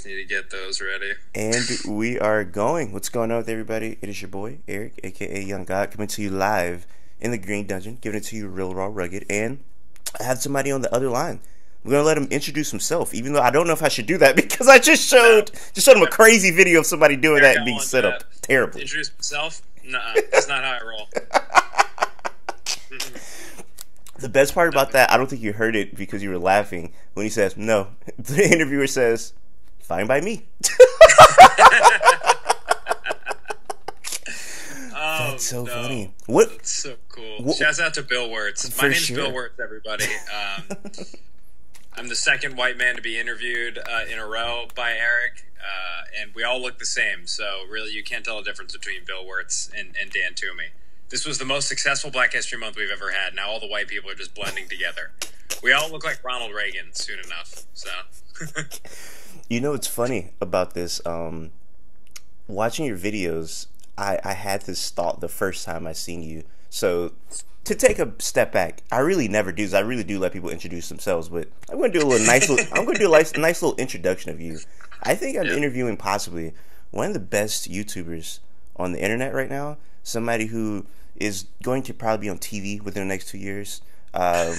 Need to get those ready. And we are going. What's going on with everybody? It is your boy, Eric, aka Young God, coming to you live in the Green Dungeon, giving it to you real, raw, rugged. And I have somebody on the other line. We're gonna let him introduce himself, even though I don't know if I should do that because I just No, showed him a crazy video of somebody doing Eric, that and I being want set up to terribly. introduce myself. Nuh-uh, that's not how I roll. The best part No. about that, I don't think you heard it because you were laughing when he says no. The interviewer says, "Fine by me." Oh That's so no, funny. What? that's so cool. What Shouts out to Bill Wirtz. My for name's Bill sure. Wirtz, everybody. I'm the second white man to be interviewed in a row by Eric, and we all look the same. So really, you can't tell the difference between Bill Wirtz and Dan Toomey. This was the most successful Black History Month we've ever had. Now all the white people are just blending together. We all look like Ronald Reagan soon enough. So You know what's funny about this? Watching your videos, I had this thought the first time I seen you. So to take a step back, I really never do. I really do let people introduce themselves, but I'm going to do a little I'm going to do a nice little introduction of you. I think I'm yeah, interviewing possibly one of the best YouTubers on the internet right now. Somebody who is going to probably be on TV within the next 2 years. Uh,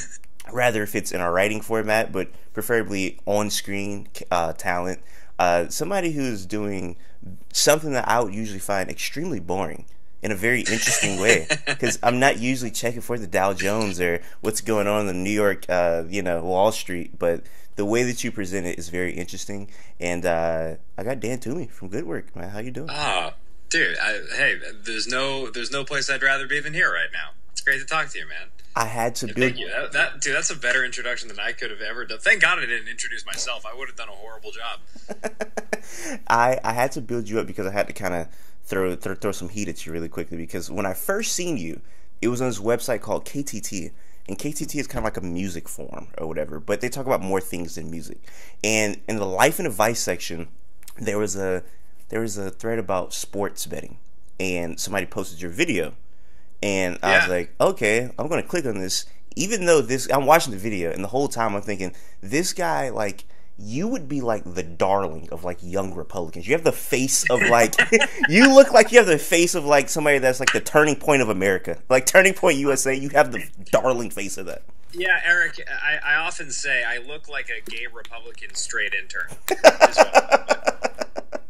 Rather if it's in a writing format, but preferably on-screen talent. Somebody who's doing something that I would usually find extremely boring in a very interesting way, because I'm not usually checking for the Dow Jones or what's going on in the New York, Wall Street. But the way that you present it is very interesting. And I got Dan Toomey from Good Work, man. How you doing? oh, dude. Hey, there's no place I'd rather be than here right now. It's great to talk to you, man. I had to Yeah, build. thank you. Dude, that's a better introduction than I could have ever done. Thank God I didn't introduce myself. I would have done a horrible job. I had to build you up because I had to kind of throw some heat at you really quickly, because when I first seen you, it was on this website called KTT, and KTT is kind of like a music forum or whatever, but they talk about more things than music. And in the life and advice section, there was a thread about sports betting, and somebody posted your video, and I was Yeah. like, okay, I'm gonna click on this. Even though I'm watching the video, and the whole time I'm thinking, this guy, like, you would be like the darling of like young Republicans. You have the face of like, you look like you have the face of like somebody that's like the turning point of America, like Turning Point USA. You have the darling face of that. Yeah, Eric, I often say I look like a gay Republican straight intern. Is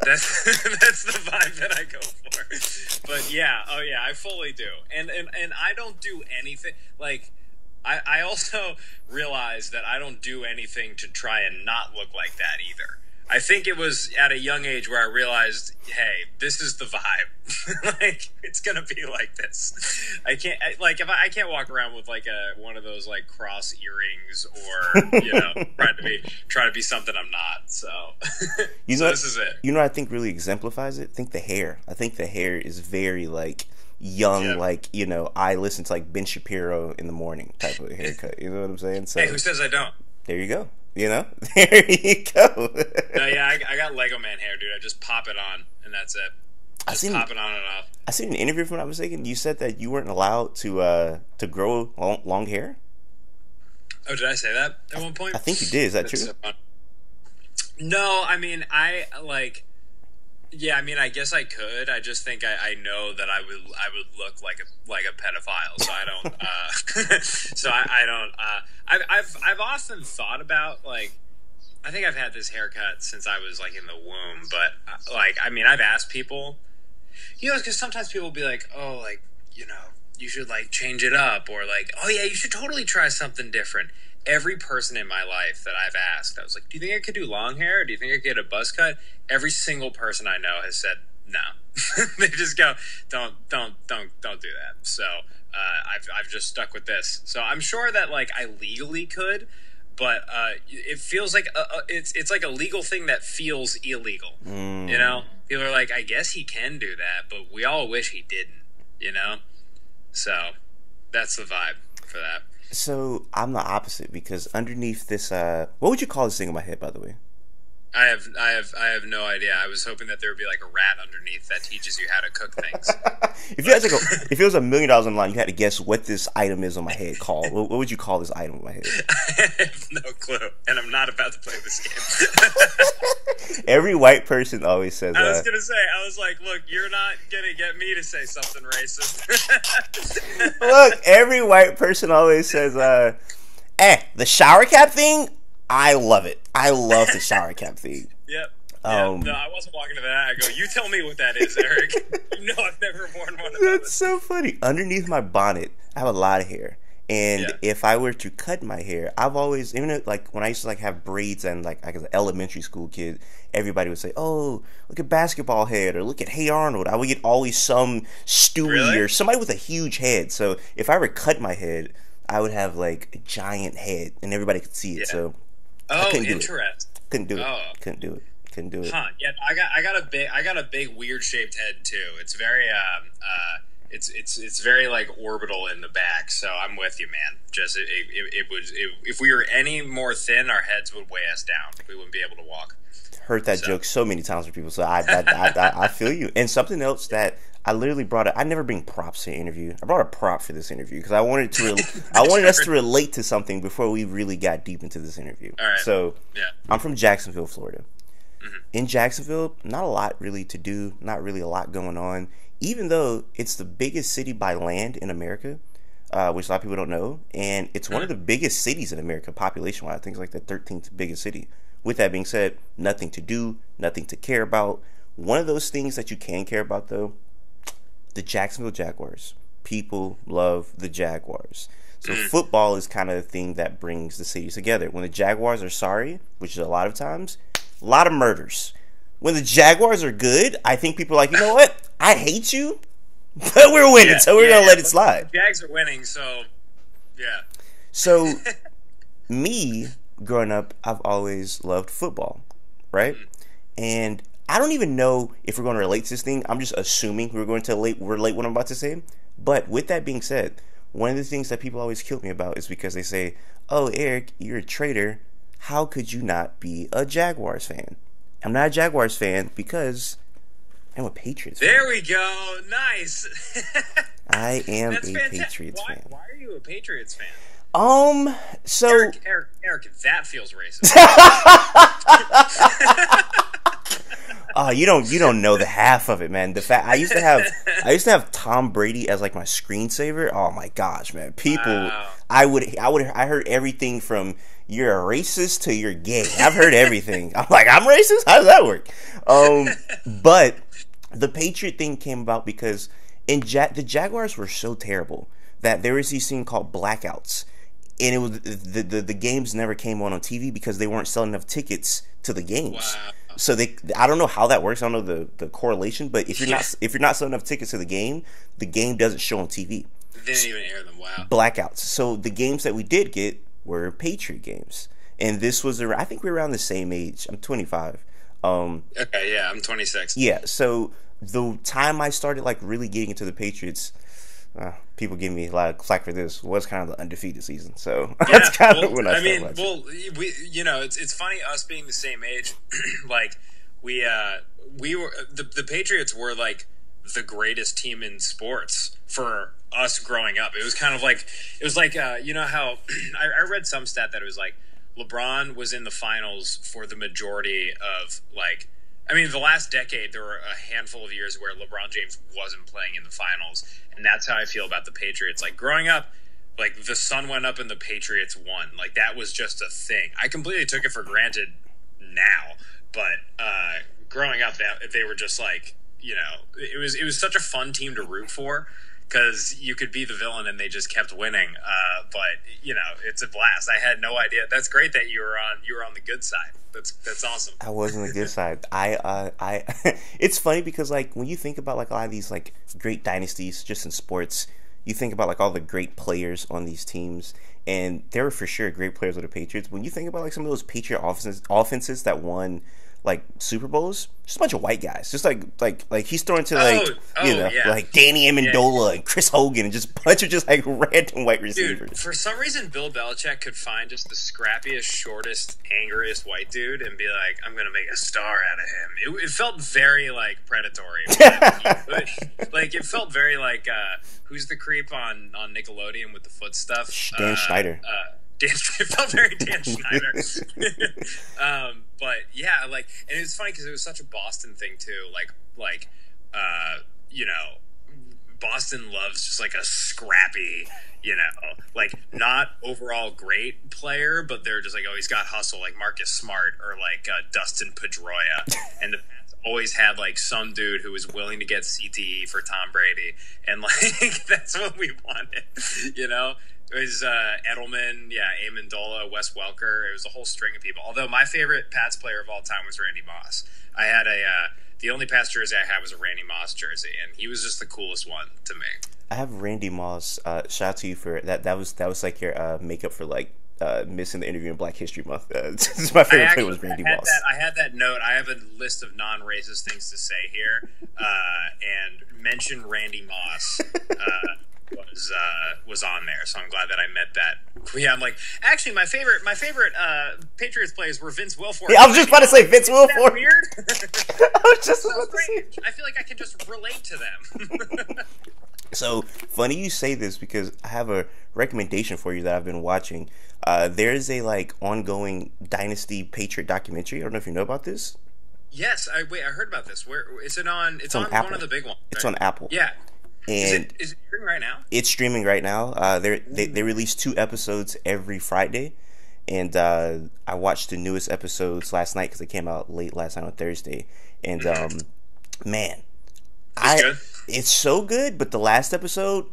that's that's the vibe that I go for. But yeah, oh yeah, I fully do. And I don't do anything like I also realize that I don't do anything to try and not look like that either. I think it was at a young age where I realized, hey, this is the vibe. Like it's gonna be like this. Like if I can't walk around with like one of those like cross earrings or try to be something I'm not. So You so know, this is it. you know, what I think really exemplifies it. I think the hair. I think the hair is very like young, Yeah. like I listen to like Ben Shapiro in the morning type of haircut. You know what I'm saying? Hey, So who says I don't? there you go. You know, there you go. No, yeah, I got Lego Man hair, dude. I just pop it on, and that's it. I Just seen pop it on and off. I seen an interview, if I'm not mistaken. You said that you weren't allowed to grow long hair. Oh, did I say that at one point? I think you did. Is that That's true? so fun. No, I mean, I like. Yeah, I mean, I guess I could. I just think I know that I would look like a pedophile, so I don't. So I don't. I've often thought about like. I think I've had this haircut since I was like in the womb, but like I mean, I've asked people, because sometimes people will be like, oh, like you should like change it up, or like, oh yeah, you should totally try something different. Every person in my life that I've asked, I was like, do you think I could do long hair? Do you think I could get a buzz cut? Every single person I know has said no. They just go, don't do that. So I've just stuck with this. So I'm sure that like I legally could, but it feels like it's like a legal thing that feels illegal. You Mm. know, people are like, I guess he can do that, but we all wish he didn't. You know, so that's the vibe for that. So I'm the opposite, because underneath this, what would you call this thing on my head, by the way? I have no idea. I was hoping that there would be like a rat underneath that teaches you how to cook things. If you had to go, if it was $1,000,000 on the line, you had to guess what this item is on my head called. What would you call this item on my head? I have no clue, and I'm not about to play this game. Every white person always says that. I was gonna say, I was like, look, you're not gonna get me to say something racist. Look, every white person always says, the shower cap thing, I love it. I love the shower cap thing. Yep. Yeah, no, I wasn't walking to that. I go, you tell me what that is, Eric. You know I've never worn one of those. That's so funny. Underneath my bonnet, I have a lot of hair. And if I were to cut my hair, I've always, even like when I used to like have braids and like as an elementary school kid, everybody would say, "Oh, look at basketball head," or "Look at Hey Arnold." I would get always some Stewie or somebody with a huge head. So if I ever cut my head, I would have like a giant head, and everybody could see it. So I couldn't do it. Couldn't do it. Couldn't do it. Couldn't do it. Huh? Yeah, I got a big weird shaped head too. It's very it's very like orbital in the back. So I'm with you, man. Just if we were any more thin, our heads would weigh us down. We wouldn't be able to walk. Heard that joke so many times from people. So I feel you. And something else that I literally brought I never bring props to an interview. I brought a prop for this interview because I wanted us to relate to something before we really got deep into this interview. All right. So I'm from Jacksonville, Florida. Mm-hmm. In Jacksonville, not a lot really to do, not really a lot going on, even though it's the biggest city by land in America, which a lot of people don't know, and it's one of the biggest cities in America population-wise. I think it's like the 13th biggest city. With that being said, nothing to do, nothing to care about. One of those things that you can care about, though, the Jacksonville Jaguars. People love the Jaguars. So football is kind of the thing that brings the city together. When the Jaguars are sorry, which is a lot of times, a lot of murders. When the Jaguars are good, I think people are like, you know what? I hate you, but we're winning, so we're going to let it slide. The Jags are winning, so, yeah. So, me, growing up, I've always loved football, right? And I don't even know if we're going to relate to this thing. I'm just assuming we're going to relate what I'm about to say. But with that being said, one of the things that people always kill me about is because they say, "Oh, Eric, you're a traitor. How could you not be a Jaguars fan?" I'm not a Jaguars fan because I'm a Patriots fan. There we go. Nice. I am Patriots fan. Why are you a Patriots fan? So Eric, that feels racist. You don't know the half of it, man. The fact I used to have Tom Brady as like my screensaver. Oh my gosh, man. People, wow. I heard everything from "you're a racist" to "you're gay." I've heard everything. I'm like, I'm racist? How does that work? But the Patriot thing came about because the Jaguars were so terrible that there was this thing called blackouts. And it was the games never came on TV because they weren't selling enough tickets to the games. Wow. So I don't know how that works. I don't know the correlation, but if you're not selling enough tickets to the game doesn't show on TV. They didn't even air them. Wow. Blackouts. So the games that we did get were Patriot games, and this was I think we were around the same age. I'm 25. Okay, yeah, I'm 26. Yeah. So the time I started like really getting into the Patriots. People give me a lot of slack for this. Was kind of the undefeated season, so that's kind of when I started watching. Well, it's funny us being the same age. Like we were the Patriots were like the greatest team in sports for us growing up. It was kind of like you know how I read some stat that it was like LeBron was in the finals for the majority of like. I mean, the last decade, there were a handful of years where LeBron James wasn't playing in the finals, and that's how I feel about the Patriots. Like, growing up, like, the sun went up and the Patriots won. Like, that was just a thing. I completely took it for granted now, but growing up, they were just like, you know, it was such a fun team to root for because you could be the villain and they just kept winning. But, you know, it's a blast. I had no idea. That's great that you were on the good side. That's awesome. I was on the good side. I it's funny because like when you think about like a lot of these like great dynasties just in sports, you think about like all the great players on these teams, and there were for sure great players with the Patriots. When you think about like some of those Patriot offenses that won like Super Bowls, just a bunch of white guys. Just like he's throwing to yeah. like Danny Amendola Yeah. and Chris Hogan and just a bunch of just like random white receivers. Dude, for some reason, Bill Belichick could find just the scrappiest, shortest, angriest white dude and be like, "I'm gonna make a star out of him." It felt very like predatory. Like it felt very like who's the creep on Nickelodeon with the foot stuff? Dan Schneider. It felt very Dan Schneider. But yeah, like, and it was funny because it was such a Boston thing too. You know, Boston loves just like a scrappy, you know, like not overall great player, but they're just like, oh, he's got hustle, like Marcus Smart or like Dustin Pedroia, and the Pats always had like some dude who was willing to get CTE for Tom Brady, and like that's what we wanted, you know. It was Edelman, Amendola, Wes Welker. It was a whole string of people. Although my favorite Pats player of all time was Randy Moss. I had the only Pats jersey I had was a Randy Moss jersey, and he was just the coolest one to me. I have Randy Moss. Shout out to you for that. That was like your makeup for like missing the interview in Black History Month. My favorite player was Randy Moss. I had that note. I have a list of non-racist things to say here, and mention Randy Moss. Was on there, so I'm glad that I met that. Yeah, I'm like, actually, my favorite Patriots players were Vince Wilfork. Yeah, I was just about to say Vince Wilfork. Weird. I was just about to say. I feel like I can just relate to them. So funny you say this because I have a recommendation for you that I've been watching. There's a like ongoing Dynasty Patriot documentary. I don't know if you know about this. Yes, I heard about this. Where is it on? It's on Apple. One of the big ones. Right? It's on Apple. Yeah. And is it streaming right now? It's streaming right now. They release 2 episodes every Friday, and I watched the newest episodes last night because they came out late last night on Thursday. And man, it's so good. But the last episode,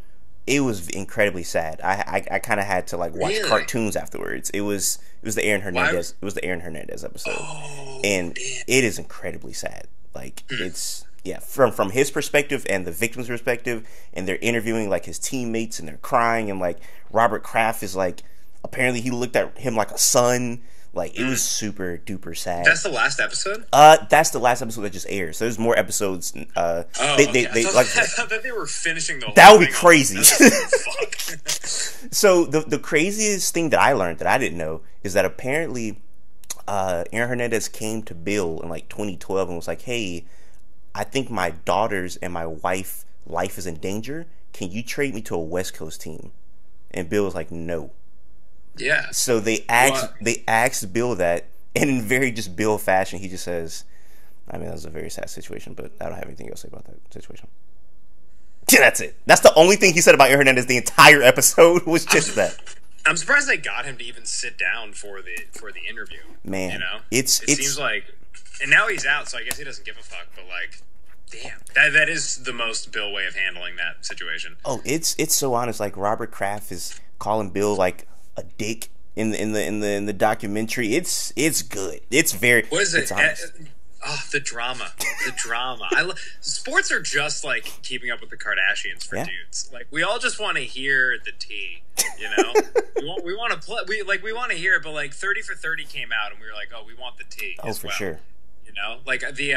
it was incredibly sad. I kind of had to like watch cartoons afterwards. It was the Aaron Hernandez. It was the Aaron Hernandez episode, and damn. It is incredibly sad. Like it's. Yeah, from his perspective and the victim's perspective, and they're interviewing like his teammates and they're crying, and like Robert Kraft is like, apparently he looked at him like a son. Like it was super duper sad. That's the last episode. That's the last episode that just aired. So there's more episodes. They I thought that they were finishing the whole that would be crazy. Fuck. So the craziest thing that I learned that I didn't know is that apparently Aaron Hernandez came to Bill in like 2012 and was like, hey, I think my daughter's and my wife's life is in danger. Can you trade me to a West Coast team? And Bill was like, no. Yeah. So they asked Bill that, and in very just Bill fashion, he just says, I mean, that was a very sad situation, but I don't have anything else to say about that situation. Yeah, that's it. That's the only thing he said about Aaron Hernandez the entire episode was just that. I'm surprised they got him to even sit down for the interview. Man, you know, it seems like, and now he's out, so I guess he doesn't give a fuck. But like, damn, that is the most Bill way of handling that situation. Oh, it's so honest. Like Robert Kraft is calling Bill like a dick in the documentary. It's good. It's very. What is it? Honest. The drama. Sports are just like keeping up with the Kardashians for dudes. Like we all just want to hear the tea, you know. we want to play. We want to hear it, but like 30 for 30 came out, and we were like, oh, we want the tea. Oh, for sure. You know, like the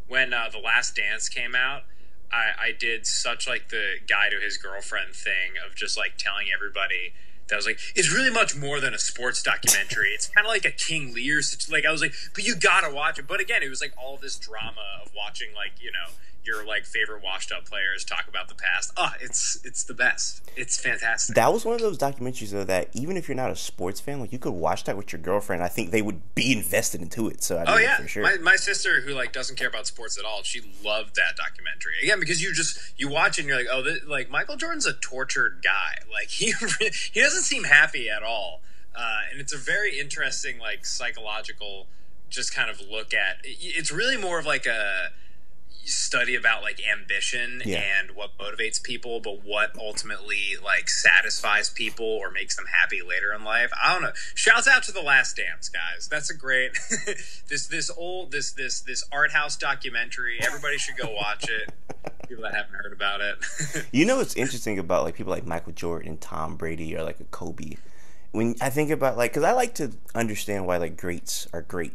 when The Last Dance came out, I did such like the guy to his girlfriend thing of just like telling everybody that was like, it's really much more than a sports documentary. It's kind of like a King Lear. Like I was like, but you gotta watch it. But again, it was like all this drama of watching like, you know, your like favorite washed up players talk about the past. It's the best. It's fantastic. That was one of those documentaries though that even if you're not a sports fan, like you could watch that with your girlfriend. I think they would be invested into it. So for sure. My sister who like doesn't care about sports at all, she loved that documentary again because you watch it and you're like, oh, like Michael Jordan's a tortured guy. Like he doesn't seem happy at all, and it's a very interesting like psychological just kind of look at. It's really more of like a study about like ambition and what motivates people, but what ultimately like satisfies people or makes them happy later in life. I don't know. Shouts out to The Last Dance, guys. That's a great this art house documentary. Everybody should go watch it. People that haven't heard about it. You know what's interesting about like people like Michael Jordan and Tom Brady or like a Kobe? When I think about like, because I like to understand why like greats are great.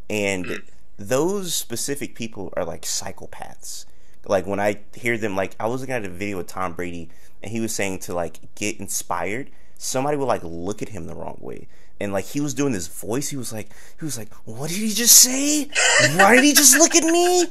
And those specific people are like psychopaths. Like when I hear them, like I was looking at a video of Tom Brady and he was saying to like get inspired, somebody would like look at him the wrong way. And like he was doing this voice, he was like, what did he just say? Why did he just look at me?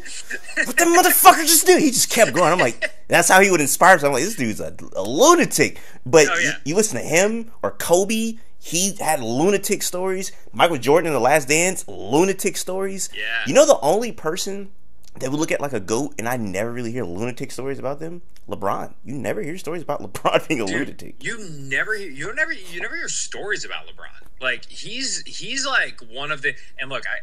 What the motherfucker just do? He just kept going. I'm like, that's how he would inspire. So I'm like, this dude's a lunatic. But you listen to him or Kobe, he had lunatic stories. Michael Jordan in The Last Dance, lunatic stories. Yeah. You know the only person that would look at like a GOAT, and I never really hear lunatic stories about them? LeBron. You never hear stories about LeBron being a lunatic. You never hear stories about LeBron. Like he's like one of the, and look, I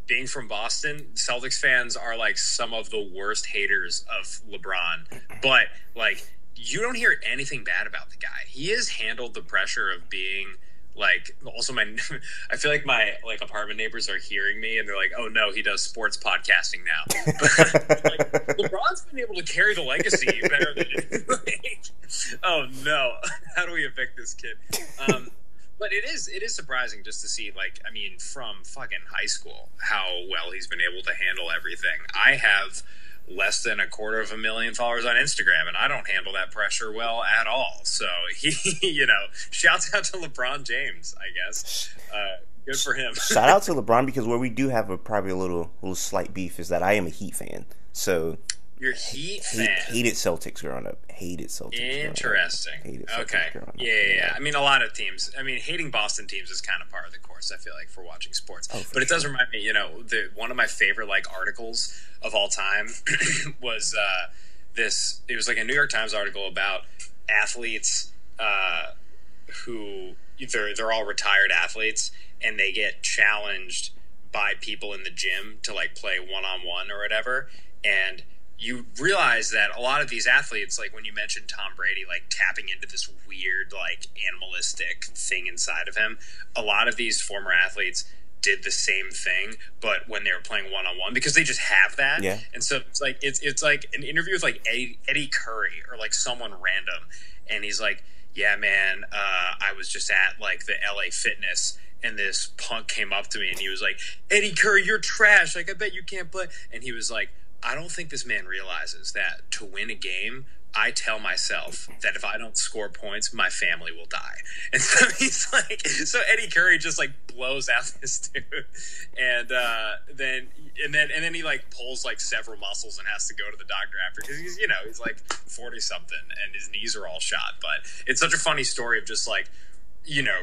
being from Boston, Celtics fans are like some of the worst haters of LeBron. But like you don't hear anything bad about the guy. He has handled the pressure of being like, also I feel like my like apartment neighbors are hearing me and they're like, oh no, he does sports podcasting now. But, like, LeBron's been able to carry the legacy better than like, oh no, how do we evict this kid? But it is surprising just to see, like, I mean, from fucking high school, how well he's been able to handle everything. I have less than 250,000 followers on Instagram, and I don't handle that pressure well at all. So he, shouts out to LeBron James, I guess. Good for him. Shout out to LeBron, because where we do have probably a little slight beef is that I am a Heat fan. So you're a Heat fan. Hated Celtics growing up. Hated Celtics. Interesting. Hated Celtics okay. growing up. Yeah. I mean, a lot of teams. I mean, hating Boston teams is kind of part of the course, I feel like, for watching sports. But it does remind me, one of my favorite like articles of all time was this. It was like a New York Times article about athletes who they're all retired athletes, and they get challenged by people in the gym to like play one-on-one or whatever, and you realize that a lot of these athletes, like when you mentioned Tom Brady, like tapping into this weird, like animalistic thing inside of him, a lot of these former athletes did the same thing, but when they were playing one-on-one, because they just have that. Yeah. And so it's like an interview with like Eddie Curry or like someone random, and he's like, yeah, man, I was just at like the LA Fitness, and this punk came up to me and he was like, Eddie Curry, you're trash. Like, I bet you can't play. And he was like, I don't think this man realizes that to win a game, I tell myself that if I don't score points, my family will die. And so he's like, so Eddie Curry just like blows out this dude, and then he like pulls like several muscles and has to go to the doctor after, because he's like 40 something and his knees are all shot. But it's such a funny story of just like,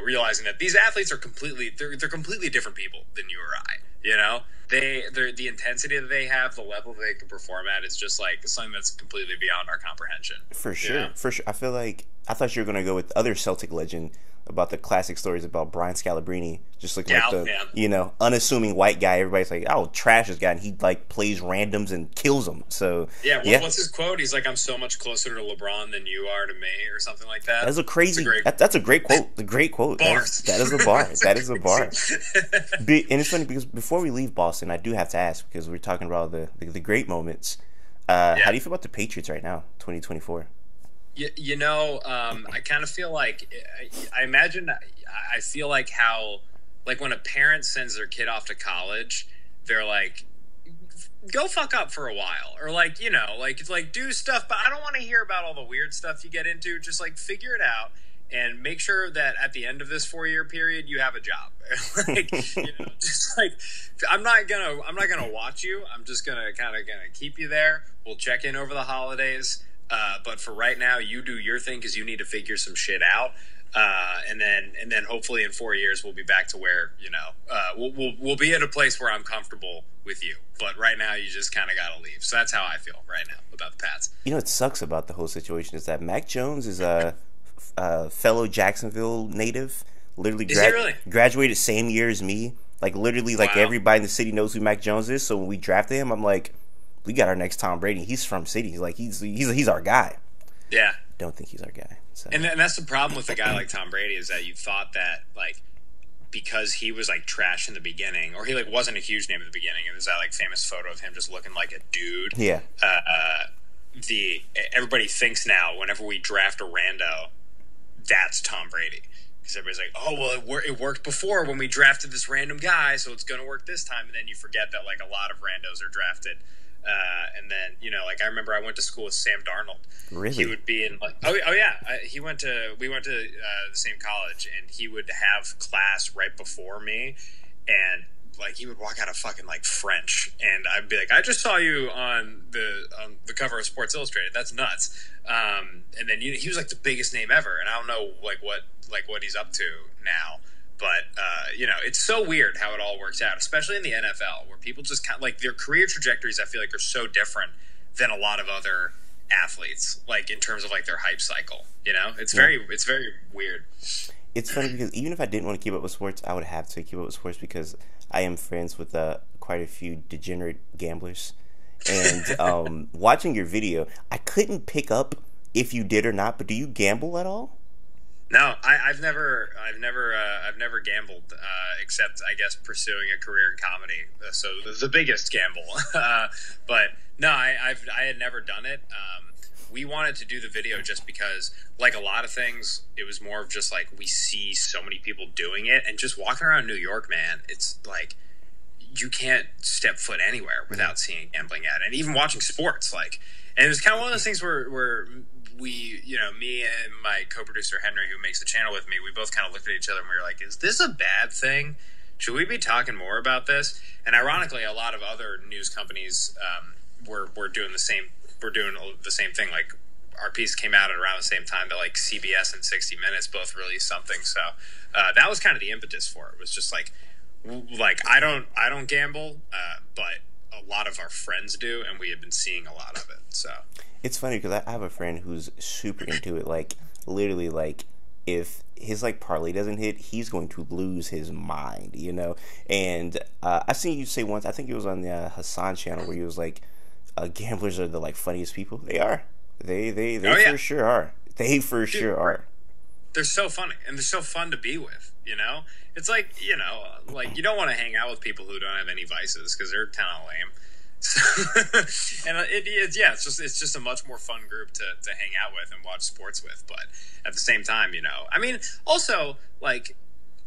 realizing that these athletes are completely different people than you or I. They're the intensity that they have, the level that they can perform at, is just like something that's completely beyond our comprehension. For sure. I feel like I thought you were gonna go with other Celtic legend about the classic stories about Brian Scalabrine, just looking like the unassuming white guy. Everybody's like, "Oh, trash this guy," and he like plays randoms and kills them. So what's his quote? He's like, "I'm so much closer to LeBron than you are to me," or something like that. That's a crazy. That's a great quote. A great quote. Bars. That is a bar. That is a bar. And it's funny because before we leave Boston, I do have to ask, because we're talking about the great moments. How do you feel about the Patriots right now, 2024? I kind of feel like, I feel like how, like when a parent sends their kid off to college, they're like, go fuck up for a while, or like, like do stuff, but I don't want to hear about all the weird stuff you get into. Just like figure it out and make sure that at the end of this 4-year period, you have a job. Like, just like, I'm not gonna watch you. I'm just gonna keep you there. We'll check in over the holidays. But for right now, you do your thing, because you need to figure some shit out, and then hopefully in 4 years we'll be back to where we'll be at a place where I'm comfortable with you. But right now, you just kind of gotta leave. So that's how I feel right now about the Pats. What sucks about the whole situation is that Mac Jones is a fellow Jacksonville native. Literally, graduated same year as me. Like literally, like everybody in the city knows who Mac Jones is. So when we drafted him, I'm like, we got our next Tom Brady. He's from city. Like he's our guy. Yeah. Don't think he's our guy. So. And that's the problem with a guy like Tom Brady, is that you thought that like, because he was like trash in the beginning, or he like wasn't a huge name at the beginning, and there's that like famous photo of him just looking like a dude. Yeah. Everybody thinks now whenever we draft a rando, that's Tom Brady. because everybody's like, oh well, it worked before when we drafted this random guy, so it's going to work this time. And then you forget that like a lot of randos are drafted. And then, you know, like I remember I went to school with Sam Darnold. Really? He would be in like, oh yeah, we went to the same college, and he would have class right before me, and like he would walk out of fucking like French, and I'd be like, I just saw you on the cover of Sports Illustrated. That's nuts. And then he was like the biggest name ever, and I don't know what he's up to now. But, you know, it's so weird how it all works out, especially in the NFL, where people just kind of, like, their career trajectories, I feel like, are so different than a lot of other athletes, like, in terms of, like, their hype cycle, you know? It's very weird. It's funny because even if I didn't want to keep up with sports, I would have to keep up with sports because I am friends with quite a few degenerate gamblers. And watching your video, I couldn't pick up if you did or not, but do you gamble at all? No, I've never gambled, except I guess pursuing a career in comedy. So the biggest gamble, but no, I had never done it. We wanted to do the video just because, like a lot of things, it was more of just like we see so many people doing it, and just walking around New York, man, it's like you can't step foot anywhere without seeing gambling at it, and even watching sports, like. And it was kind of one of those things where we, you know, me and my co-producer Henry, who makes the channel with me, we both kind of looked at each other and we were like, is this a bad thing? Should we be talking more about this? And ironically, a lot of other news companies were doing the same. We're doing the same thing. Like our piece came out at around the same time that like CBS and 60 Minutes both released something. So that was kind of the impetus for it. It was just like I don't gamble, but a lot of our friends do, and we had been seeing a lot of it. So it's funny because I have a friend who's super into it. Like literally, like if his like parlay doesn't hit, he's going to lose his mind, you know. And I seen you say once, I think it was on the Hassan channel, where he was like, "Gamblers are the like funniest people." They are. They for sure are. They for sure are. They're so funny, and they're so fun to be with. You know, it's like, you know, like you don't want to hang out with people who don't have any vices because they're kind of lame. So, and it's just a much more fun group to hang out with and watch sports with. But at the same time, you know, I mean, also like,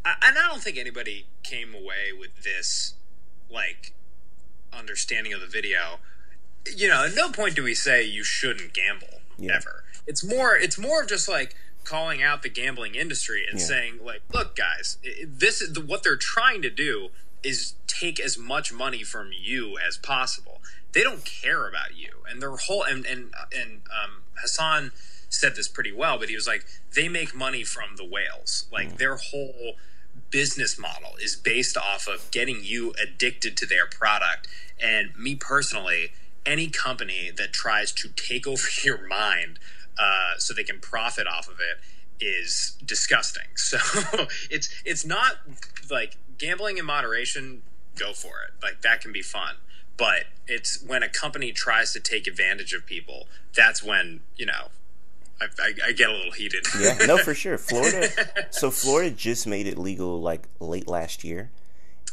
and I don't think anybody came away with this like understanding of the video. You know, at no point do we say you shouldn't gamble ever. It's more of just like calling out the gambling industry and saying like, look guys, this is what they're trying to do is take as much money from you as possible. They don't care about you, and their whole and Hassan said this pretty well, but he was like, they make money from the whales. Like their whole business model is based off of getting you addicted to their product. And me personally, any company that tries to take over your mind so they can profit off of it is disgusting. So it's not like gambling in moderation. Go for it. Like that can be fun, but it's when a company tries to take advantage of people. That's when, you know, I get a little heated. Yeah, no, for sure. Florida just made it legal like late last year,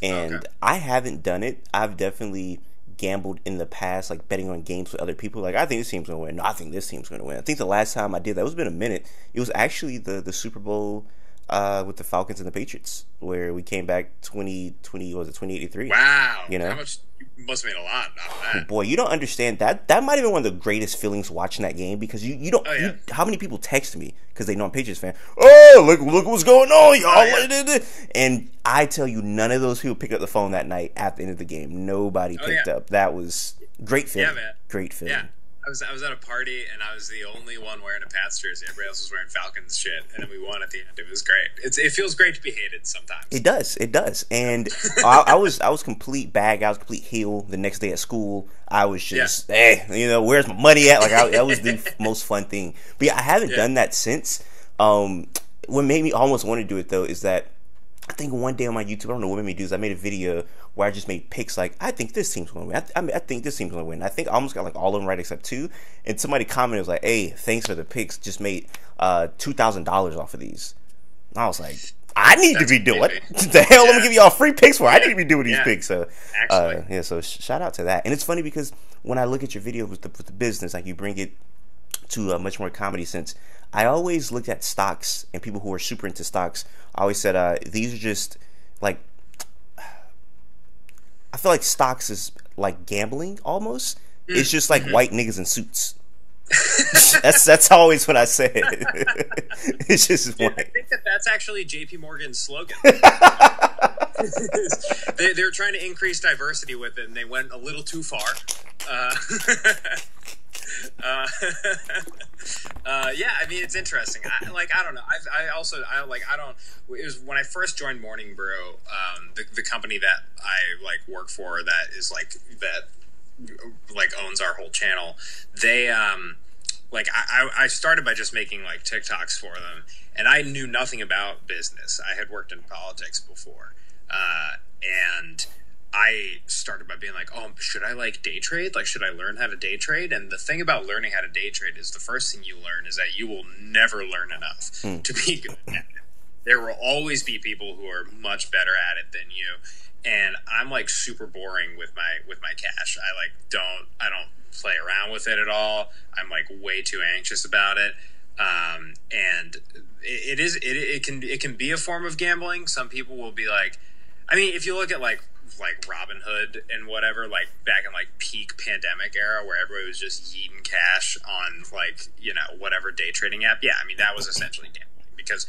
and I haven't done it. I've definitely gambled in the past, like betting on games with other people. Like, I think this team's gonna win. No, I think this team's gonna win. I think the last time I did that, it's been a minute. It was actually the Super Bowl with the Falcons and the Patriots, where we came back 2083. Wow, you know, how much? You must have made a lot out of that. Boy, you don't understand that. That might have been one of the greatest feelings watching that game, because you don't. How many people text me because they know I'm a Patriots fan? Oh, look what's going on, y'all! And I tell you, none of those people picked up the phone that night at the end of the game. Nobody picked up. That was great feeling. Yeah, man. Great feeling. Yeah. I was at a party, and I was the only one wearing a Pats jersey. Everybody else was wearing Falcons shit, and then we won at the end. It was great. It feels great to be hated sometimes. It does. And I was complete bag. I was complete heel the next day at school. I was just, where's my money at? Like, that was the most fun thing. But yeah, I haven't done that since. What made me almost want to do it, though, is that I think one day on my YouTube, I don't know what made me do this, I made a video where I just made picks like, I think this team's going to win. I think this team's going to win. I think I almost got like all of them right except two. And somebody commented, was like, hey, thanks for the picks. Just made $2,000 off of these. And I was like, I need to be doing what the hell? I'm going to give y'all free picks for. I need to be doing these picks. So, so shout out to that. And it's funny because when I look at your video with the business, like you bring it to much more comedy sense. I always looked at stocks and people who are super into stocks. I always said these are just like, I feel like stocks is like gambling almost. It's just like white niggas in suits. that's always what I said. It's just Dude, I think that's actually J.P. Morgan's slogan. They were trying to increase diversity with it, and they went a little too far. Yeah, I mean, it's interesting. I don't know. It was when I first joined Morning Brew, the company that I like work for that is like that like owns our whole channel. They I started by just making like TikToks for them, and I knew nothing about business. I had worked in politics before, and I started by being like, oh, should I like day trade? Like, should I learn how to day trade? And the thing about learning how to day trade is the first thing you learn is that you will never learn enough to be good at it. There will always be people who are much better at it than you. And I'm like super boring with my cash. I don't play around with it at all. I'm like way too anxious about it. And it can be a form of gambling. Some people will be like, I mean, if you look at like Robinhood and whatever, like back in like peak pandemic era where everybody was just yeeting cash on like, you know, whatever day trading app. Yeah. I mean, that was essentially gambling because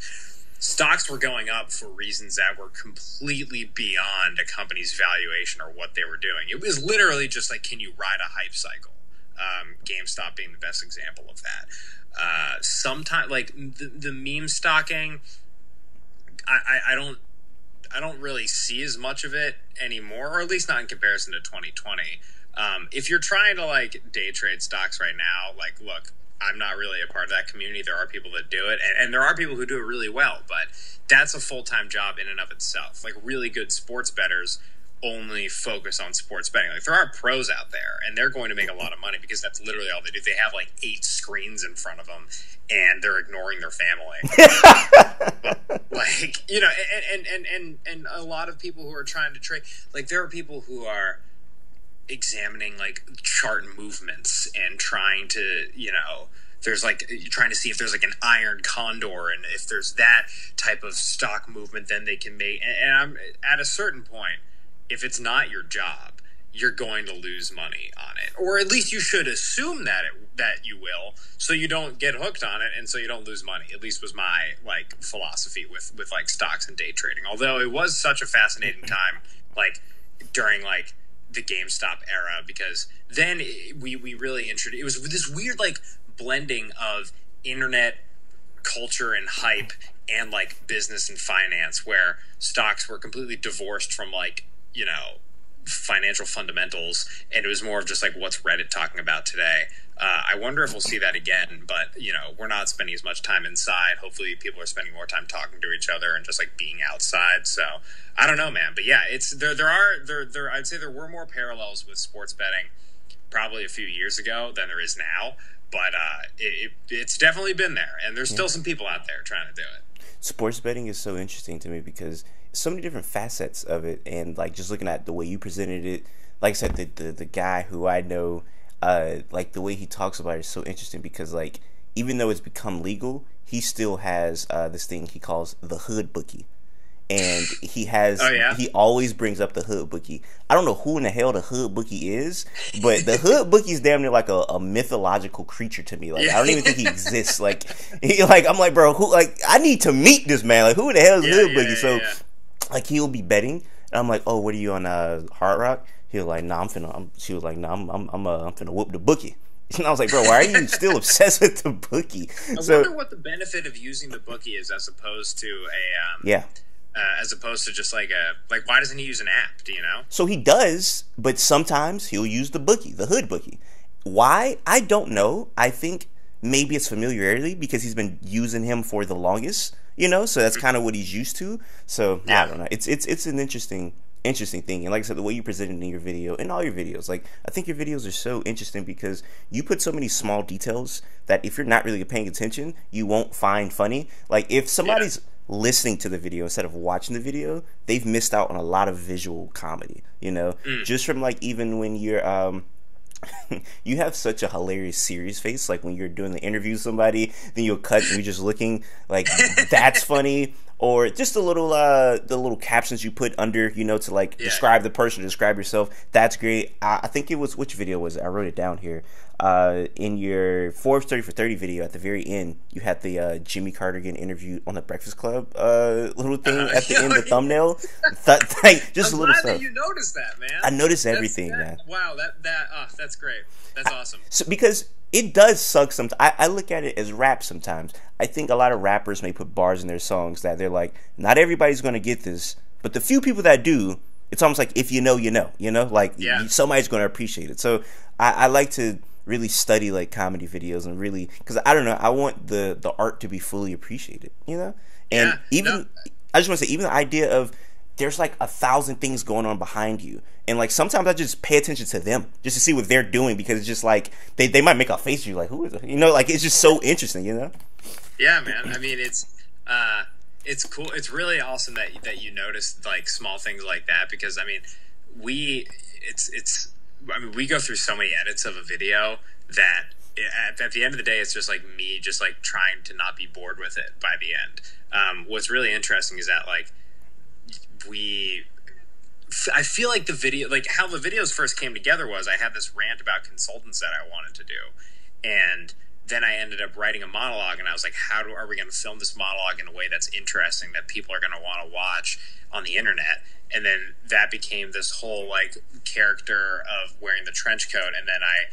stocks were going up for reasons that were completely beyond a company's valuation or what they were doing. It was literally just like, can you ride a hype cycle? GameStop being the best example of that. Sometimes like the meme stocking, I don't really see as much of it anymore, or at least not in comparison to 2020. If you're trying to like day trade stocks right now, like, look, I'm not really a part of that community. There are people that do it, and there are people who do it really well, but that's a full-time job in and of itself. Like, really good sports bettors only focus on sports betting. Like, there are pros out there, and they're going to make a lot of money because that's literally all they do. They have like 8 screens in front of them, and they're ignoring their family. But, like, you know, and a lot of people who are trying to trade, like, there are people who are examining like chart movements and trying to, you know, there's like trying to see if there's like an iron condor, and if there's that type of stock movement, then they can make. And I'm at a certain point, if it's not your job, you're going to lose money on it, or at least you should assume that that you will, so you don't get hooked on it, and so you don't lose money. At least was my like philosophy with like stocks and day trading. Although it was such a fascinating time, like during like the GameStop era, because then we really introduced, it was this weird like blending of internet culture and hype and like business and finance, where stocks were completely divorced from like, you know, financial fundamentals, and it was more of just like, what's Reddit talking about today? I wonder if we'll see that again, but you know, we're not spending as much time inside. Hopefully people are spending more time talking to each other and just like being outside. So I don't know, man, but yeah, it's there I'd say there were more parallels with sports betting probably a few years ago than there is now, but it's definitely been there, and there's still some people out there trying to do it. Sports betting is so interesting to me because so many different facets of it, and like just looking at the way you presented it, like I said, the guy who I know, like the way he talks about it is so interesting because like even though it's become legal, he still has this thing he calls the hood bookie. And he has, he always brings up the hood bookie. I don't know who in the hell the hood bookie is, but the hood bookie is damn near like a mythological creature to me. Like, I don't even think he exists. Like, I'm like, bro, who? Like, I need to meet this man. Like, who the hell is hood bookie? Like, he'll be betting, and I'm like, oh, what are you on Hard Rock? He was like, nah, she was like, nah, I'm finna whoop the bookie. And I was like, bro, why are you still obsessed with the bookie? I wonder what the benefit of using the bookie is as opposed to as opposed to just like why doesn't he use an app? Do you know? So he does, but sometimes he'll use the bookie, the hood bookie. Why? I don't know. I think maybe it's familiarity because he's been using him for the longest, you know. So that's kind of what he's used to. So I don't know. It's an interesting thing. And like I said, the way you present it in your video, in all your videos, like I think your videos are so interesting because you put so many small details that if you're not really paying attention, you won't find funny. Like if somebody's listening to the video instead of watching the video, they've missed out on a lot of visual comedy, you know, just from like even when you're You have such a hilarious serious face. Like when you're doing the interview with somebody, then you'll cut and you're just looking like that's funny. Or just the little captions you put under, to like describe the person, describe yourself. That's great. I think it was, which video was it? I wrote it down here. In your Forbes 30 for 30 video at the very end, you had the Jimmy Carter getting interviewed on the Breakfast Club little thing at the end, the thumbnail. Just I'm a little glad stuff. that you noticed that, man. I noticed everything, man. Wow, that's great. That's awesome. So because it does suck sometimes. I look at it as rap sometimes. I think a lot of rappers may put bars in their songs that they're like, not everybody's going to get this, but the few people that do, it's almost like if you know, like somebody's going to appreciate it. So I like to really study like comedy videos and really, because I don't know, I want the art to be fully appreciated, and I just want to say, even the idea of there's like 1,000 things going on behind you, and like sometimes I just pay attention to them just to see what they're doing, because it's just like they might make a face at you like, who is it? Like it's just so interesting, Yeah, man. I mean, it's cool. It's really awesome that you notice like small things like that, because I mean, we go through so many edits of a video that at the end of the day, it's just like me just like trying to not be bored with it by the end. What's really interesting is that like I feel like the video, like how the videos first came together was I had this rant about consultants that I wanted to do, and then I ended up writing a monologue, and I was like, are we going to film this monologue in a way that's interesting, that people are going to want to watch on the internet? And then that became this whole like character of wearing the trench coat, and then I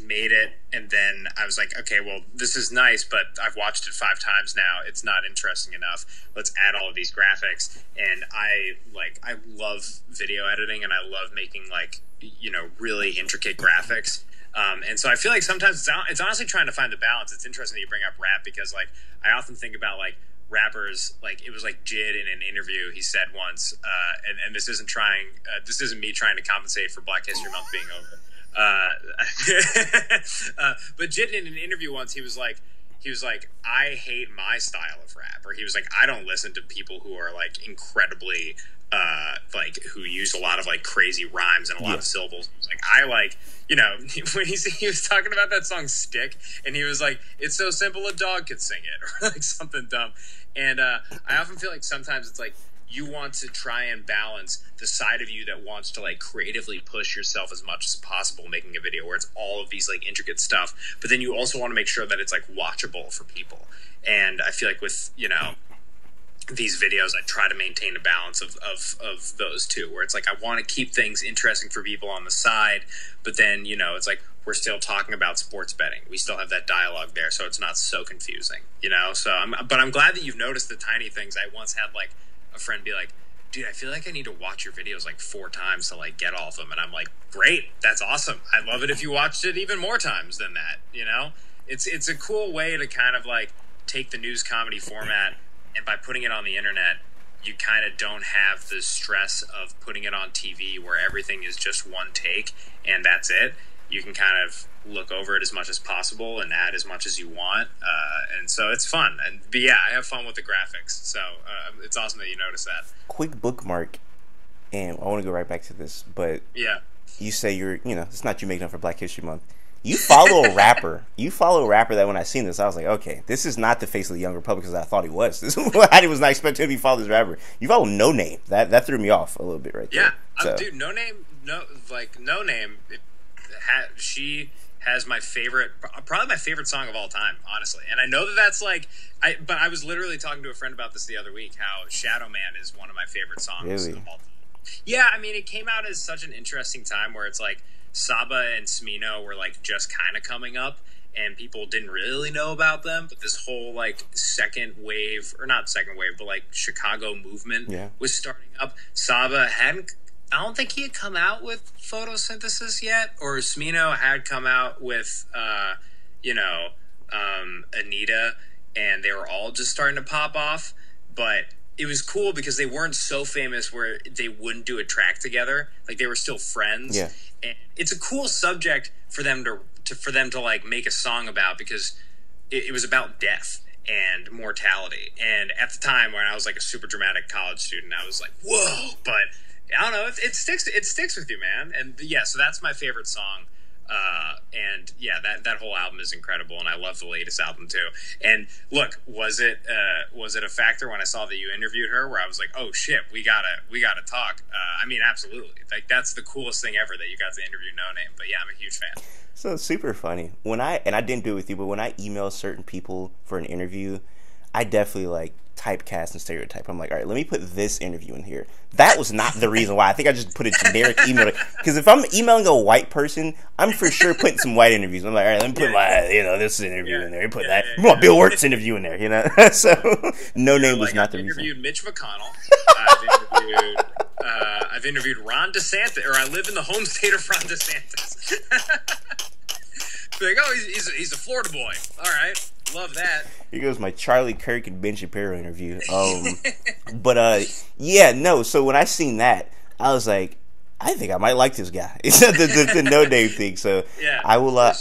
made it, and then I was like, okay, well, this is nice, but I've watched it 5 times now. It's not interesting enough. Let's add all of these graphics. And I love video editing, and I love making like, really intricate graphics. And so I feel like sometimes it's honestly trying to find the balance. It's interesting that you bring up rap, because like I often think about like rappers, like it was like Jid in an interview he said once, and this isn't me trying to compensate for Black History Month being over. But Jid in an interview once, he was like, I hate my style of rap, or he was like, I don't listen to people who are like incredibly like who use a lot of like crazy rhymes and a lot of syllables. He was like, I like, when he was talking about that song Stick, and he was like, it's so simple a dog could sing it, or like something dumb. And I often feel like sometimes it's like you want to try and balance the side of you that wants to like creatively push yourself as much as possible making a video where it's all of these like intricate stuff, but then you also want to make sure that it's like watchable for people. And I feel like with these videos, I try to maintain a balance of those two, where it's like I want to keep things interesting for people on the side, but then it's like we're still talking about sports betting. We still have that dialogue there, so it's not so confusing, So I'm glad that you've noticed the tiny things. I once had like a friend be like, dude, I feel like I need to watch your videos like 4 times to like get all of them. And I'm like, great, that's awesome. I'd love it if you watched it even more times than that. It's a cool way to kind of like take the news comedy format, and by putting it on the internet, you kind of don't have the stress of putting it on TV where everything is just one take and that's it. You can kind of look over it as much as possible and add as much as you want. And so it's fun. But yeah, I have fun with the graphics. So it's awesome that you noticed that. Quick bookmark, and I want to go right back to this, but yeah, you say it's not you making up for Black History Month. You follow a rapper. That when I seen this, I was like, okay, this is not the face of the Young Republicans that I thought he was. I was not expecting him to be followed this rapper. You follow No Name. That threw me off a little bit right there. Yeah, dude, No Name. She has probably my favorite song of all time, honestly. And I know that's like, but I was literally talking to a friend about this the other week, how Shadow Man is one of my favorite songs of all time. Yeah, I mean, it came out as such an interesting time where it's like Saba and Smino were like just kind of coming up, and people didn't really know about them. But this whole like second wave, or not second wave, but like Chicago movement was starting up. Saba I don't think he had come out with Photosynthesis yet, or Smino had come out with, Anita, and they were all just starting to pop off. But it was cool because they weren't so famous where they wouldn't do a track together. Like, they were still friends. Yeah. And it's a cool subject for them to like make a song about, because it was about death and mortality. And at the time, when I was like a super dramatic college student, I was like, whoa, but I don't know. It sticks with you, man. And yeah, so that's my favorite song. And yeah, that whole album is incredible, and I love the latest album too. And look, was it a factor when I saw that you interviewed her, where I was like, oh shit, we gotta talk? I mean, absolutely. Like, that's the coolest thing ever that you got to interview No Name. But yeah, I'm a huge fan. So it's super funny when I didn't do it with you, but when I email certain people for an interview, I definitely like typecast and stereotype. I'm like, all right, let me put this interview in here. That was not the reason why. I think I just put a generic email, because if I'm emailing a white person, I'm for sure putting some white interviews. I'm like, all right, let me put my, this interview in there. You put that. You want Bill Wirt's interview in there, So No Name was not the reason. I've interviewed Mitch McConnell. I've interviewed Ron DeSantis, or I live in the home state of Ron DeSantis. Like, oh, he's a Florida boy. All right. Love that. Here goes my Charlie Kirk and Ben Shapiro interview. But yeah, no. So when I seen that, I was like, I think I might like this guy. It's the No Name thing. So yeah, I will. I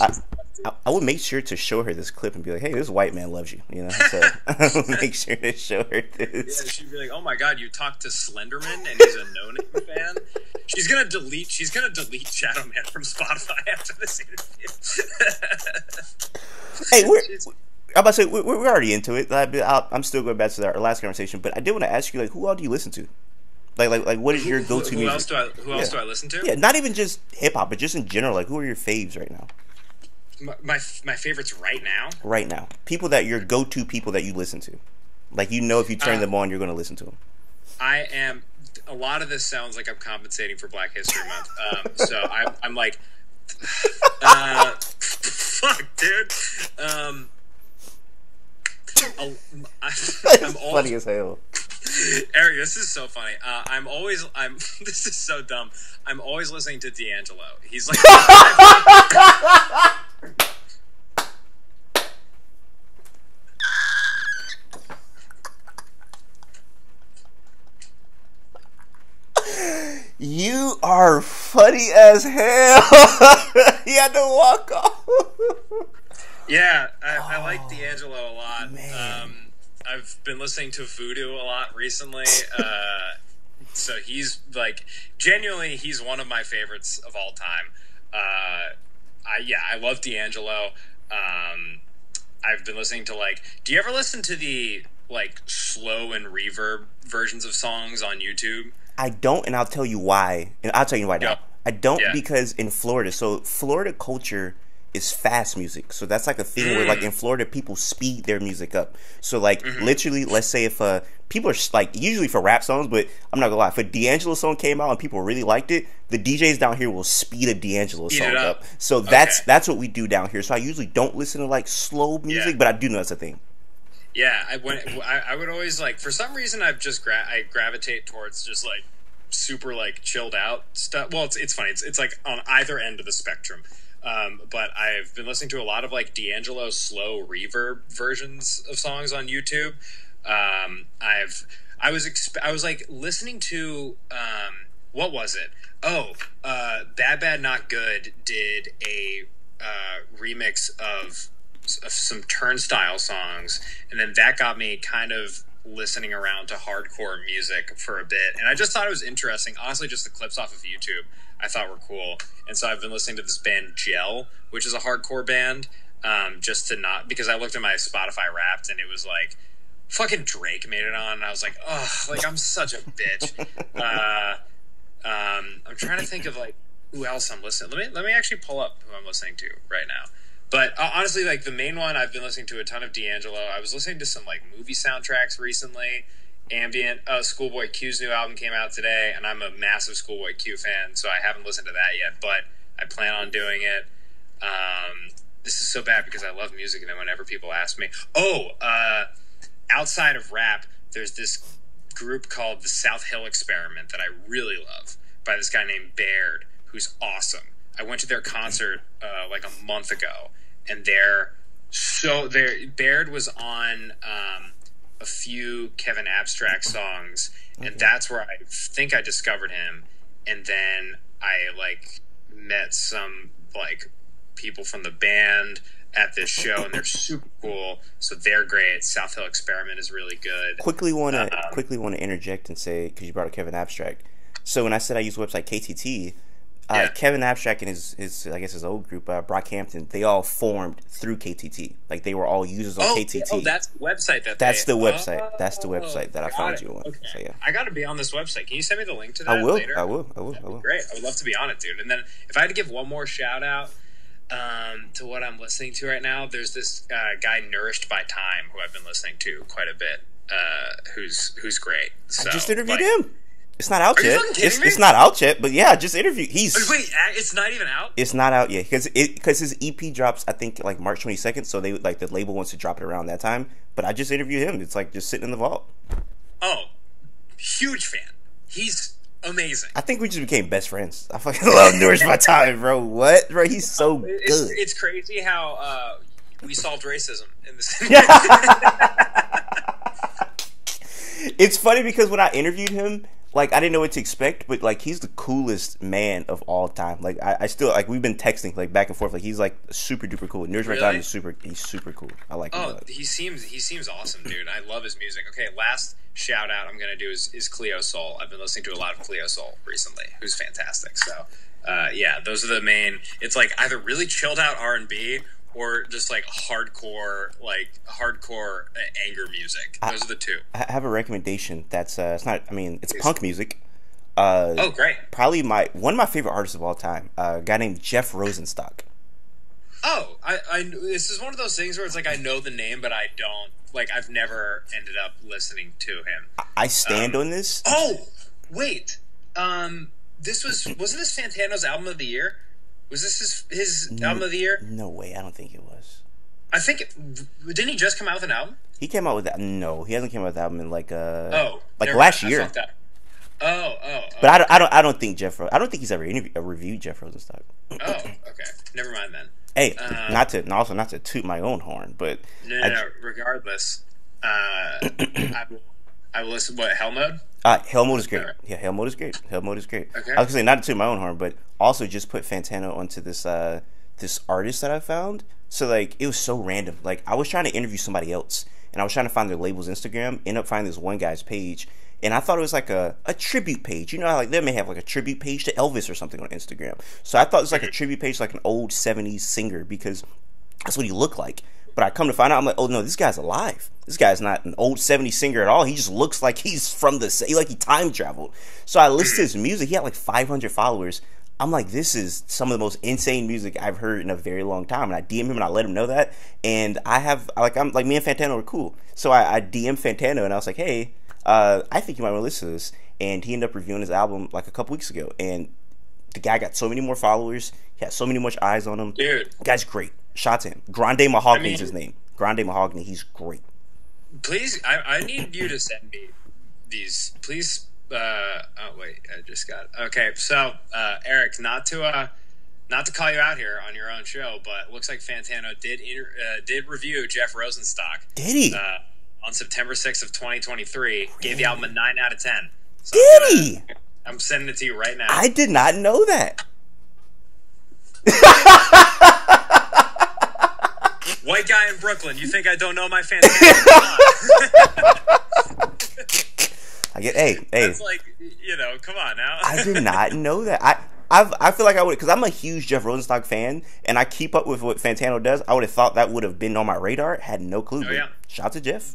will make sure to show her this clip and be like, "Hey, this white man loves you." So I will make sure to show her this. Yeah, she'd be like, "Oh my god, you talked to Slenderman and he's a No Name fan." She's gonna delete Shadow Man from Spotify after this interview. Hey, I'm about to say we're already into it. I'm still going back to our last conversation, but I did want to ask you, like, who all do you listen to? Like what is your go-to music? Who else do I listen to? Yeah, not even just hip hop, but just in general. Like, who are your faves right now? My favorites right now. Right now, people that your go-to people that you listen to, like, if you turn them on, you're going to listen to them. I am. A lot of this sounds like I'm compensating for Black History Month. So I'm like, fuck, dude. I'm funny as hell. Eric, this is so funny. This is so dumb. I'm always listening to D'Angelo. He's like, you are funny as hell. He had to walk off. Yeah, I like D'Angelo a lot. Man. I've been listening to Voodoo a lot recently. So he's like, genuinely, he's one of my favorites of all time. I love D'Angelo. I've been listening to, like, do you ever listen to the, like, slow and reverb versions of songs on YouTube? I don't, and I'll tell you why. And I'll tell you why now. I don't because in Florida, so Florida culture is fast music. So that's like a thing where, like, in Florida, people speed their music up. So, like, literally, let's say if people are, like, usually for rap songs, but I'm not gonna lie, if a D'Angelo song came out and people really liked it, the DJs down here will speed a D'Angelo song up. So that's what we do down here. So I usually don't listen to, like, slow music, but I do know that's a thing. Yeah, I would always, like, for some reason I've just I gravitate towards just, like, super, like, chilled out stuff. Well, it's funny. It's like on either end of the spectrum. But I've been listening to a lot of, like, D'Angelo slow reverb versions of songs on YouTube. I was like listening to what was it? Bad Bad Not Good did a remix of some Turnstile songs, and then that got me kind of listening around to hardcore music for a bit, and I just thought it was interesting. Honestly, just the clips off of YouTube I thought were cool, and so I've been listening to this band Gel, which is a hardcore band, just to not, because I looked at my Spotify Wrapped and it was like fucking Drake made it on, and I was like, ugh, like, I'm such a bitch. I'm trying to think of, like, who else I'm listening. Let me actually pull up who I'm listening to right now. But honestly, like, the main one, I've been listening to a ton of D'Angelo. I was listening to some, like, movie soundtracks recently. Ambient. Schoolboy Q's new album came out today, and I'm a massive Schoolboy Q fan, so I haven't listened to that yet, but I plan on doing it. This is so bad because I love music, and then whenever people ask me, outside of rap, there's this group called the South Hill Experiment that I really love, by this guy named Baird, who's awesome. I went to their concert like a month ago, and Baird was on a few Kevin Abstract songs, and that's where I think I discovered him. And then I, like, met some, like, people from the band at this show, and they're super cool. So they're great. South Hill Experiment is really good. Quickly want to interject and say, because you brought up Kevin Abstract. So when I said I use the website KTT, Yeah. Kevin Abstract and his I guess his old group, Brockhampton, they all formed through KTT. Like they were all users on KTT. Oh, that's the website That's the website. That's the website that I found it. you on. Okay. So yeah, I got to be on this website. Can you send me the link to that I will. later? I will. Great. I would love to be on it, dude. And then if I had to give one more shout out to what I'm listening to right now, there's this guy Nourished by Time who I've been listening to quite a bit. Who's great. So, I just interviewed him. It's not out Are you yet. fucking kidding me? It's not out yet, but yeah, I just interviewed. Wait, it's not even out? It's not out yet because his EP drops I think like March 22nd. So they like the label wants to drop it around that time. But I just interviewed him. It's like just sitting in the vault. Oh, huge fan. He's amazing. I think we just became best friends. I fucking love Nourished by Time, bro. What, bro? He's so good. It's crazy how we solved racism in this. It's funny because when I interviewed him, like I didn't know what to expect, but like he's the coolest man of all time. Like I still like we've been texting like back and forth. Like he's like super duper cool. Nourished by Time is he's super cool. I like him. Oh, he seems awesome, dude. I love his music. Okay, last shout out I'm gonna do is Cleo Soul. I've been listening to a lot of Cleo Soul recently, who's fantastic. So yeah, those are the main. It's like either really chilled out R&B or just like hardcore anger music. Those are the two. I have a recommendation. That's it's not. I mean, it's punk music. Oh, great! Probably one of my favorite artists of all time. A guy named Jeff Rosenstock. Oh, I this is one of those things where it's like I know the name, but I don't like. I've never ended up listening to him. I stand on this. Oh, wait. This wasn't this Fantano's album of the year? Was this his album of the year? No way, I don't think it was. I think didn't he just come out with an album? He came out with that. No, he hasn't came out with an album in like last year. But I don't think I don't think he's ever reviewed Jeff Rosenstock. Oh, okay. Never mind then. Hey, not to toot my own horn, but no. Regardless, I will listen. What, Hell Mode? Hell Mode is great. Yeah, Hell Mode is great. Okay. I was gonna say not to toot my own horn, but also just put Fantano onto this this artist that I found. So like it was so random. Like I was trying to interview somebody else, and I was trying to find their label's Instagram. Ended up finding this one guy's page, and I thought it was like a tribute page. You know how like they may have like a tribute page to Elvis or something on Instagram. So I thought it was like a tribute page to like an old 70s singer because that's what he looked like. But I come to find out, I'm like, oh no, this guy's alive. This guy's not an old 70s singer at all. He just looks like he's from like he time traveled. So I listened to his music. He had like 500 followers. I'm like, this is some of the most insane music I've heard in a very long time. And I DM him and I let him know that. And I'm like, me and Fantano are cool. So I DM Fantano and I was like, hey, I think you might want to listen to this. And he ended up reviewing his album like a couple weeks ago. And the guy got so many more followers. He had so many more eyes on him. Dude. The guy's great. Shout to him. Grande Mahogany is his name. Grande Mahogany. He's great. Please, I need you to send me these. Please. Oh wait, I just got it. Okay, so Eric, not to call you out here on your own show, but it looks like Fantano did review Jeff Rosenstock. Did he? On September 6th of 2023, gave the album a 9 out of 10. So did he? I'm sending it to you right now. I did not know that. White guy in Brooklyn. You think I don't know my Fantano? Hey. It's like, come on now. I did not know that. I feel like I would, because I'm a huge Jeff Rosenstock fan, and I keep up with what Fantano does. I would have thought that would have been on my radar. Had no clue. Oh, yeah. Shout out to Jeff.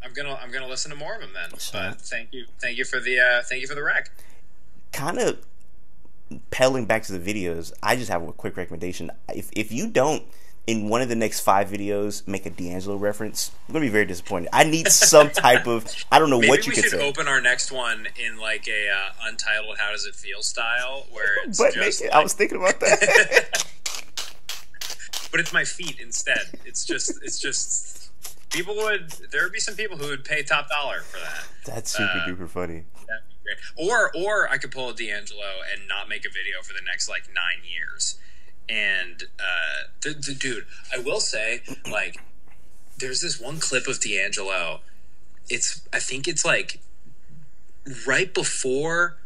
I'm gonna listen to more of him then. But thank you for the rec. Kind of pedaling back to the videos. I just have a quick recommendation. If you don't, in one of the next 5 videos, make a D'Angelo reference, I'm gonna be very disappointed. I need some type of, I don't know what you could say. Maybe we should open our next one in like a untitled "How Does It Feel" style, where it's I was thinking about that. But it's my feet instead. It's just there would be some people who would pay top dollar for that. That's super duper funny. That'd be great. Or I could pull a D'Angelo and not make a video for the next like 9 years. And dude, I will say, like, there's this one clip of D'Angelo. I think it's like right before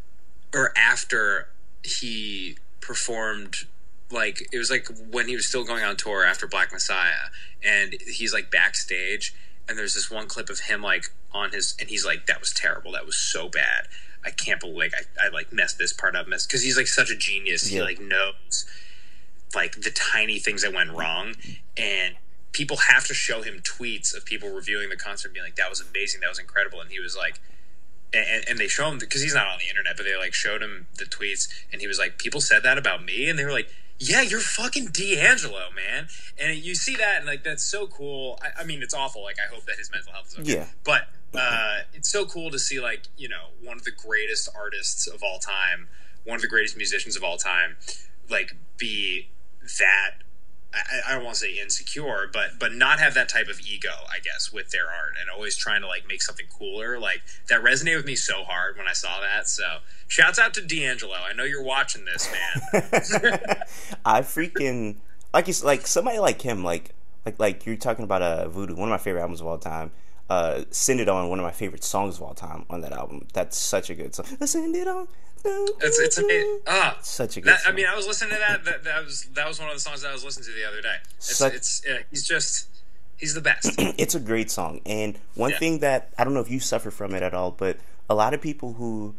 or after he performed. Like, it was like when he was still going on tour after Black Messiah, and he's like backstage, and there's this one clip of him like on his, and he's like, that was terrible, that was so bad. I can't believe like I like messed this part up, because he's like such a genius. He like knows like the tiny things that went wrong, and people have to show him tweets of people reviewing the concert, being like, "That was amazing, that was incredible," and he was like. And they show him, because he's not on the internet, but they like showed him the tweets, and he was like, people said that about me, and they were like, yeah, you're fucking D'Angelo, man. And you see that, and like that's so cool. I mean, it's awful. Like, I hope that his mental health is okay. Yeah. But it's so cool to see, like, you know, one of the greatest artists of all time, one of the greatest musicians of all time, like be that. I don't want to say insecure, but not have that type of ego, I guess, with their art, and always trying to like make something cooler. Like, that resonated with me so hard when I saw that. So shouts out to D'Angelo. I know you're watching this, man. I freaking like somebody like him, like you're talking about Voodoo, one of my favorite albums of all time. Send It On, one of my favorite songs of all time on that album. That's such a good song. Send It On. It's amazing. Such a good song. I mean, I was listening to that. That was one of the songs that I was listening to the other day. He's the best. It's a great song. And one thing that, I don't know if you suffer from it at all, but a lot of people who,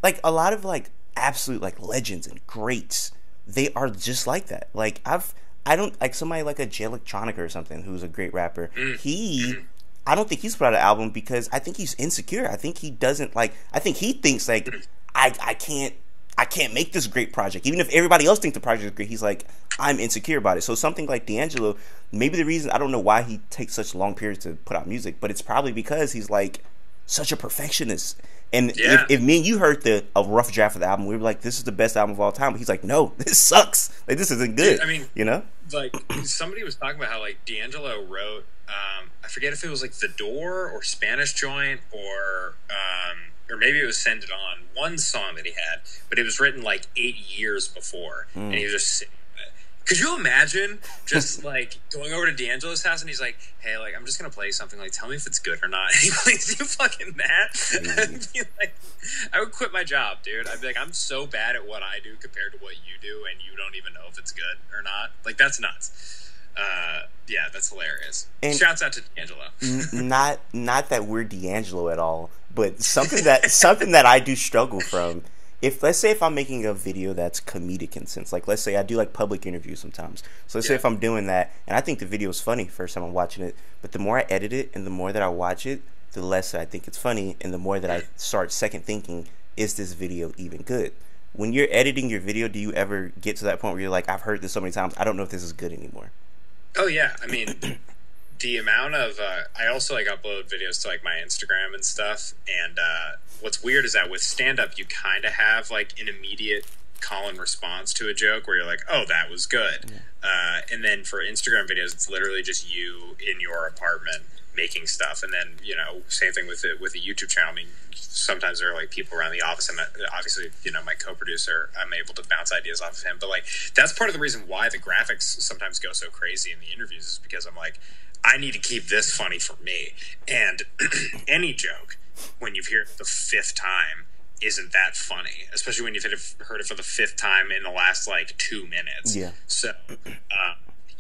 like, a lot of like absolute like legends and greats, they are just like that. Like, I don't like somebody like a Jay Electronica or something who's a great rapper. I don't think he's put out an album because I think he's insecure. I think he doesn't like. I think he thinks like I can't make this great project. Even if everybody else thinks the project is great, he's like, I'm insecure about it. So something like D'Angelo, maybe the reason, I don't know why he takes such long periods to put out music, but it's probably because he's like such a perfectionist. And if me and you heard a rough draft of the album, we were like, this is the best album of all time. But he's like, no, this sucks. Like, this isn't good. I mean, you know? Like, somebody was talking about how like D'Angelo wrote, I forget if it was like The Door or Spanish Joint or maybe it was Send It On, one song that he had, but it was written like 8 years before, and he was just sitting with it. Could you imagine just like going over to D'Angelo's house and he's like, hey, like, I'm just gonna play something, like, tell me if it's good or not, and he plays you fucking that? I'd be like, I would quit my job, dude. I'd be like, I'm so bad at what I do compared to what you do, and you don't even know if it's good or not. Like, that's nuts. Yeah, that's hilarious. And shouts out to D'Angelo. Not that we're D'Angelo at all, but something that I do struggle from. Let's say if I'm making a video that's comedic in sense, like let's say I do like public interviews sometimes. So let's say if I'm doing that and I think the video is funny first time I'm watching it, but the more I edit it and the more that I watch it, the less that I think it's funny, and the more that I start second thinking, is this video even good? When you're editing your video, do you ever get to that point where you're like, I've heard this so many times, I don't know if this is good anymore? Oh yeah, I mean, the amount of I also like upload videos to like my Instagram and stuff, and what's weird is that with stand-up you kind of have like an immediate call and response to a joke where you're like, oh, that was good, and then for Instagram videos it's literally just you in your apartment making stuff, and then, you know, same thing with the YouTube channel. I mean, sometimes there are like people around the office, and obviously, you know, my co-producer, I'm able to bounce ideas off of him, but like that's part of the reason why the graphics sometimes go so crazy in the interviews, is because I'm like, I need to keep this funny for me, and any joke when you've heard it the fifth time isn't that funny, especially when you've heard it for the fifth time in the last like 2 minutes. So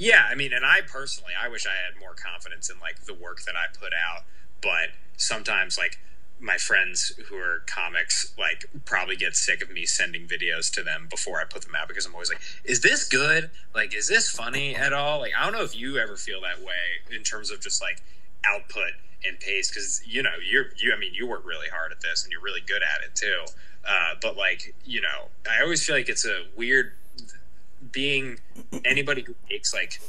yeah, I mean, and I personally, I wish I had more confidence in like the work that I put out, but sometimes like my friends who are comics like probably get sick of me sending videos to them before I put them out, because I'm always like, is this good? Like, is this funny at all? Like, I don't know if you ever feel that way in terms of just like output and pace, because, you know, you work really hard at this and you're really good at it too. But like, you know, I always feel like it's a weird, being anybody who makes like,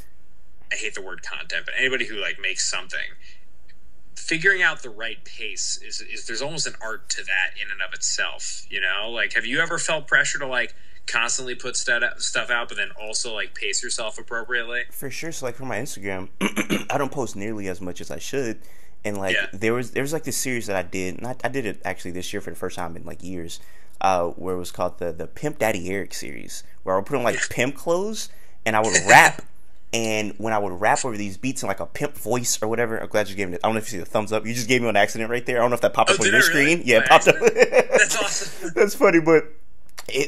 I hate the word content, but anybody who like makes something, figuring out the right pace is there's almost an art to that in and of itself, you know? Like, have you ever felt pressure to like constantly put stuff out, but then also like pace yourself appropriately? For sure. So like for my Instagram, I don't post nearly as much as I should, and like there was like this series that I did, and I did it actually this year for the first time in like years, where it was called the Pimp Daddy Eric series, where I would put on like pimp clothes and I would rap. And when I would rap over these beats in like a pimp voice or whatever, I'm glad you gave me. I don't know if you see the thumbs up. You just gave me an accident right there. I don't know if that popped up on your screen. Yeah, it popped up. That's awesome. That's funny, but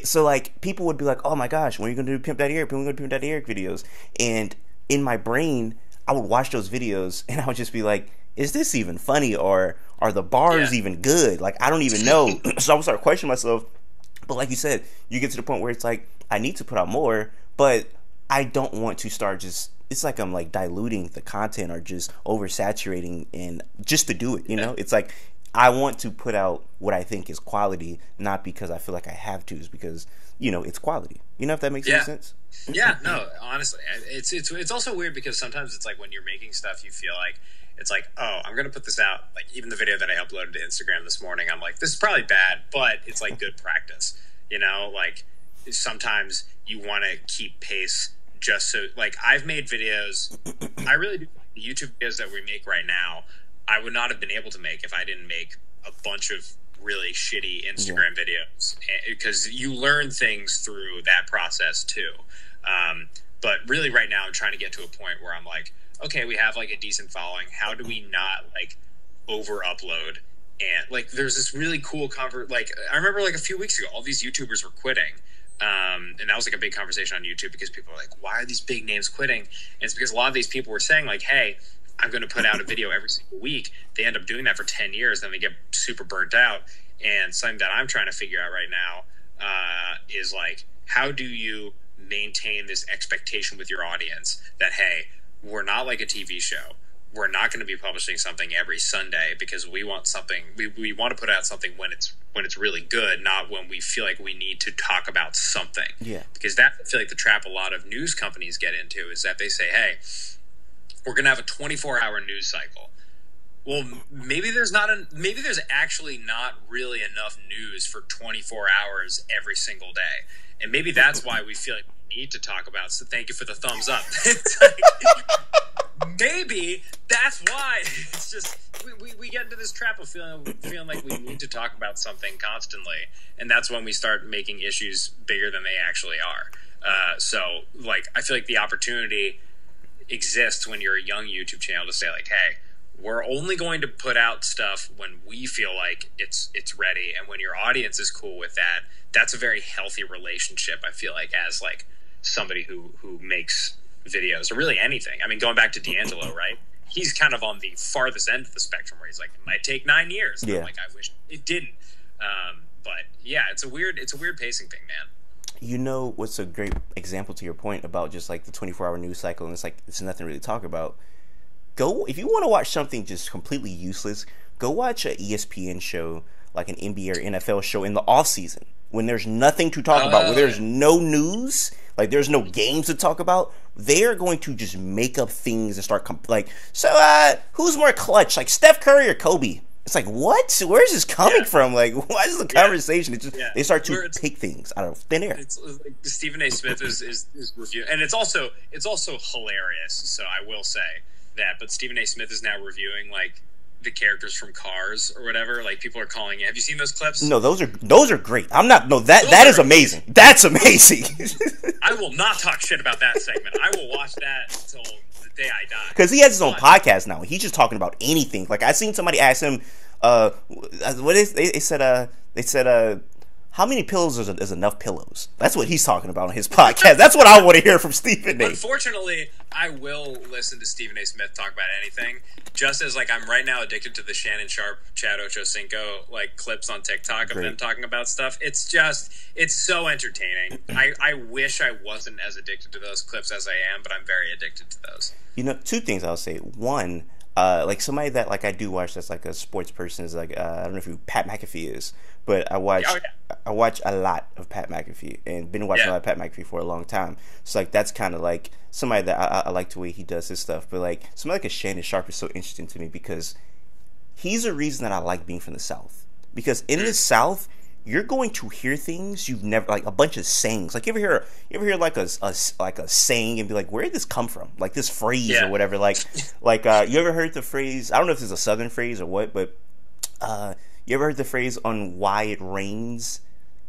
so like people would be like, "Oh my gosh, when are you gonna do Pimp Daddy Eric? When are you gonna do Pimp Daddy Eric videos?" And in my brain, I would watch those videos and I would just be like, "Is this even funny? Or Are the bars Yeah. even good? Like, I don't even know. So I would start questioning myself. But like you said, you get to the point where it's like, I need to put out more, but I don't want to start just, it's like I'm like diluting the content or just oversaturating and just to do it, you know? It's like, I want to put out what I think is quality, not because I feel like I have to, it's because, you know, it's quality. You know, if that makes any sense? Yeah, no, honestly, it's also weird because sometimes it's like when you're making stuff, you feel like it's like, oh, I'm gonna put this out. Like even the video that I uploaded to Instagram this morning, I'm like, this is probably bad, but it's like good practice. You know, like sometimes you want to keep pace just so. Like I've made videos, I really do. The YouTube videos that we make right now, I would not have been able to make if I didn't make a bunch of really shitty Instagram videos, because you learn things through that process too. But really right now I'm trying to get to a point where I'm like, okay, we have like a decent following. How do we not like over upload? And like, there's this really cool like I remember like a few weeks ago, all these YouTubers were quitting. And that was like a big conversation on YouTube because people were like, why are these big names quitting? And it's because a lot of these people were saying like, hey, I'm going to put out a video every single week. They end up doing that for 10 years. Then they get super burnt out. And something that I'm trying to figure out right now is like, how do you maintain this expectation with your audience that, hey, we're not like a TV show. We're not going to be publishing something every Sunday because we want something. We want to put out something when it's really good, not when we feel like we need to talk about something. Yeah. Because that, I feel like the trap a lot of news companies get into is that they say, hey, we're going to have a 24-hour news cycle. Well, maybe there's actually not really enough news for 24 hours every single day. And maybe that's why we feel like we need to talk about it. So thank you for the thumbs up. It's like, maybe that's why. It's just we get into this trap of feeling like we need to talk about something constantly. And that's when we start making issues bigger than they actually are. So like I feel like the opportunity exists when you're a young YouTube channel to say like, hey, we're only going to put out stuff when we feel like it's ready, and when your audience is cool with that, that's a very healthy relationship. I feel like as like somebody who makes videos or really anything. I mean, going back to D'Angelo, right? He's kind of on the farthest end of the spectrum where he's like, it might take 9 years. And I'm like, I wish it didn't. But yeah, it's a weird pacing thing, man. You know what's a great example to your point about just like the 24-hour news cycle, and it's like it's nothing really to talk about. Go if you want to watch something just completely useless, go watch an ESPN show like an NBA or NFL show in the off season when there's nothing to talk about, where there's no news, like there's no games to talk about. They're going to just make up things and start who's more clutch, like Steph Curry or Kobe? It's like, what? Where is this coming from? Like, why is the conversation? It's just they start to pick things out of thin air. It's like Stephen A. Smith is reviewing, and it's also hilarious. So I will say that. But Stephen A. Smith is now reviewing like the characters from Cars or whatever. Like people are calling it. Have you seen those clips? No, those are great. I'm not. No, that is amazing. That's amazing. I will not talk shit about that segment. I will watch that until the day I die. Because he has his own podcast now. He's just talking about anything. Like I seen somebody ask him, what is they said how many pillows is enough pillows? That's what he's talking about on his podcast. That's what I want to hear from Stephen A. Unfortunately, I will listen to Stephen A. Smith talk about anything. Just as like I'm right now addicted to the Shannon Sharp, Chad Ochocinco like clips on TikTok of them talking about stuff. It's so entertaining. I wish I wasn't as addicted to those clips as I am, but I'm very addicted to those. You know, two things I'll say. One, like somebody that like I do watch that's like a sports person is like I don't know who Pat McAfee is, but I watch a lot of Pat McAfee and been watching a lot of Pat McAfee for a long time. So like that's kind of like somebody that I like the way he does his stuff. But like somebody like a Shannon Sharp is so interesting to me because he's a reason that I like being from the South. Because in the South, you're going to hear things you've never, like a bunch of sayings. Like you ever hear like a saying and be like, where did this come from? Like this phrase or whatever. Like you ever heard the phrase? I don't know if it's a Southern phrase or what, but you ever heard the phrase on why it rains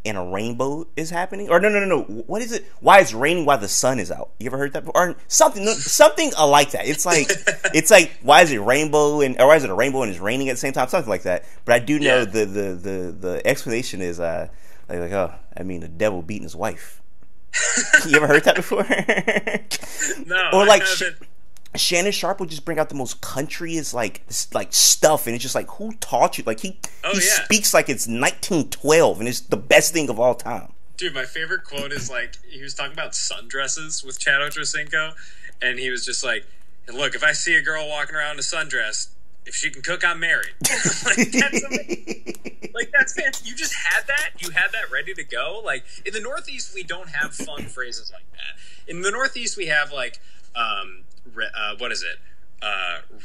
and a rainbow is happening? Or no. What is it? Why it's raining while the sun is out? You ever heard that? Or something like that. It's like why is it rainbow or why is it a rainbow and it's raining at the same time? Something like that. But I do know the explanation is the devil beating his wife. You ever heard that before? No. Or like Shannon Sharp will just bring out the most countryest like stuff, and it's just like, who taught you? Like he speaks like it's 1912, and it's the best thing of all time. Dude, my favorite quote is like he was talking about sundresses with Chad Ochocinco, and he was just like, "Look, if I see a girl walking around in a sundress, if she can cook, I'm married." That's fantastic. You just had that. You had that ready to go. Like in the Northeast, we don't have fun phrases like that. In the Northeast, we have like, what is it?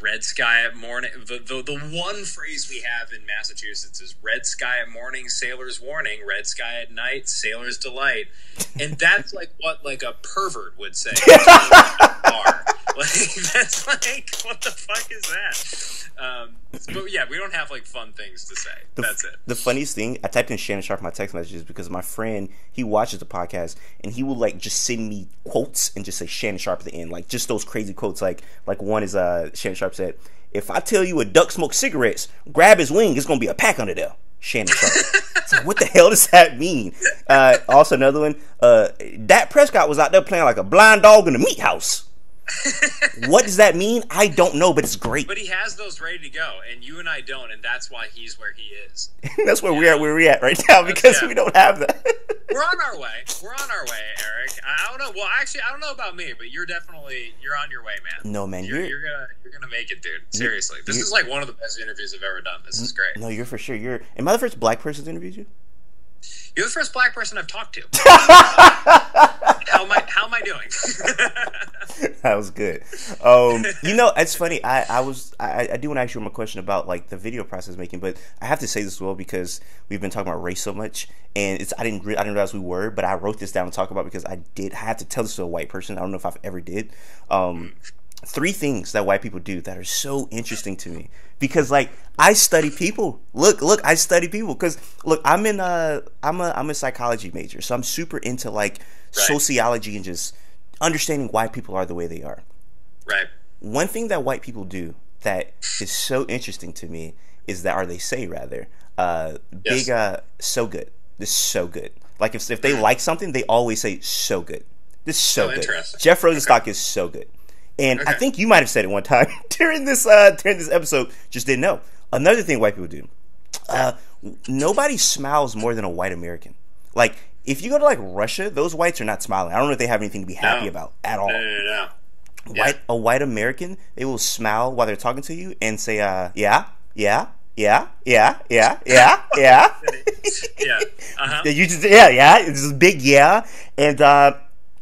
Red sky at morning. The one phrase we have in Massachusetts is red sky at morning, sailor's warning. Red sky at night, sailor's delight. And that's like what like a pervert would say. That's like, what the fuck is that? But yeah, we don't have like fun things to say. That's it. The funniest thing, I typed in Shannon Sharp in my text messages because my friend, he watches the podcast, and he will like just send me quotes and just say Shannon Sharp at the end, like just those crazy quotes. Like one is Shannon Sharp said, "If I tell you a duck smokes cigarettes, grab his wing, it's gonna be a pack under there." Shannon Sharp. So what the hell does that mean? Also another one, Dak Prescott was out there playing like a blind dog in the meat house. What does that mean? I don't know, but it's great. But he has those ready to go, and you and I don't, and that's why he's where he is. That's where we're at right now, because we don't have that. We're on our way. We're on our way, Eric. I don't know. Well, actually, I don't know about me, but you're on your way, man. No, man, you're gonna make it, dude. Seriously, this is like one of the best interviews I've ever done. This is great. No, you're for sure. Am I the first black person to interview you? You're the first black person I've talked to. How am I doing? That was good. It's funny. I do want to ask you a question about like the video process making, but I have to say this as well because we've been talking about race so much, and I didn't realize we were, but I wrote this down to talk about because I had to tell this to a white person. I don't know if I've ever did. 3 things that white people do that are so interesting to me because like I study people. Look, I study people because look, I'm a psychology major, so I'm super into like sociology and just understanding why people are the way they are. Right. One thing that white people do that is so interesting to me is that, or they say rather, big so good. This is so good. Like if they like something, they always say so good. This is so good. Jeff Rosenstock is so good. And I think you might have said it one time during this episode, just didn't know. Another thing white people do, nobody smiles more than a white American. Like, if you go to, like, Russia, those whites are not smiling. I don't know if they have anything to be happy about at all. No. A white American, they will smile while they're talking to you and say, yeah. Yeah. It's this big yeah. And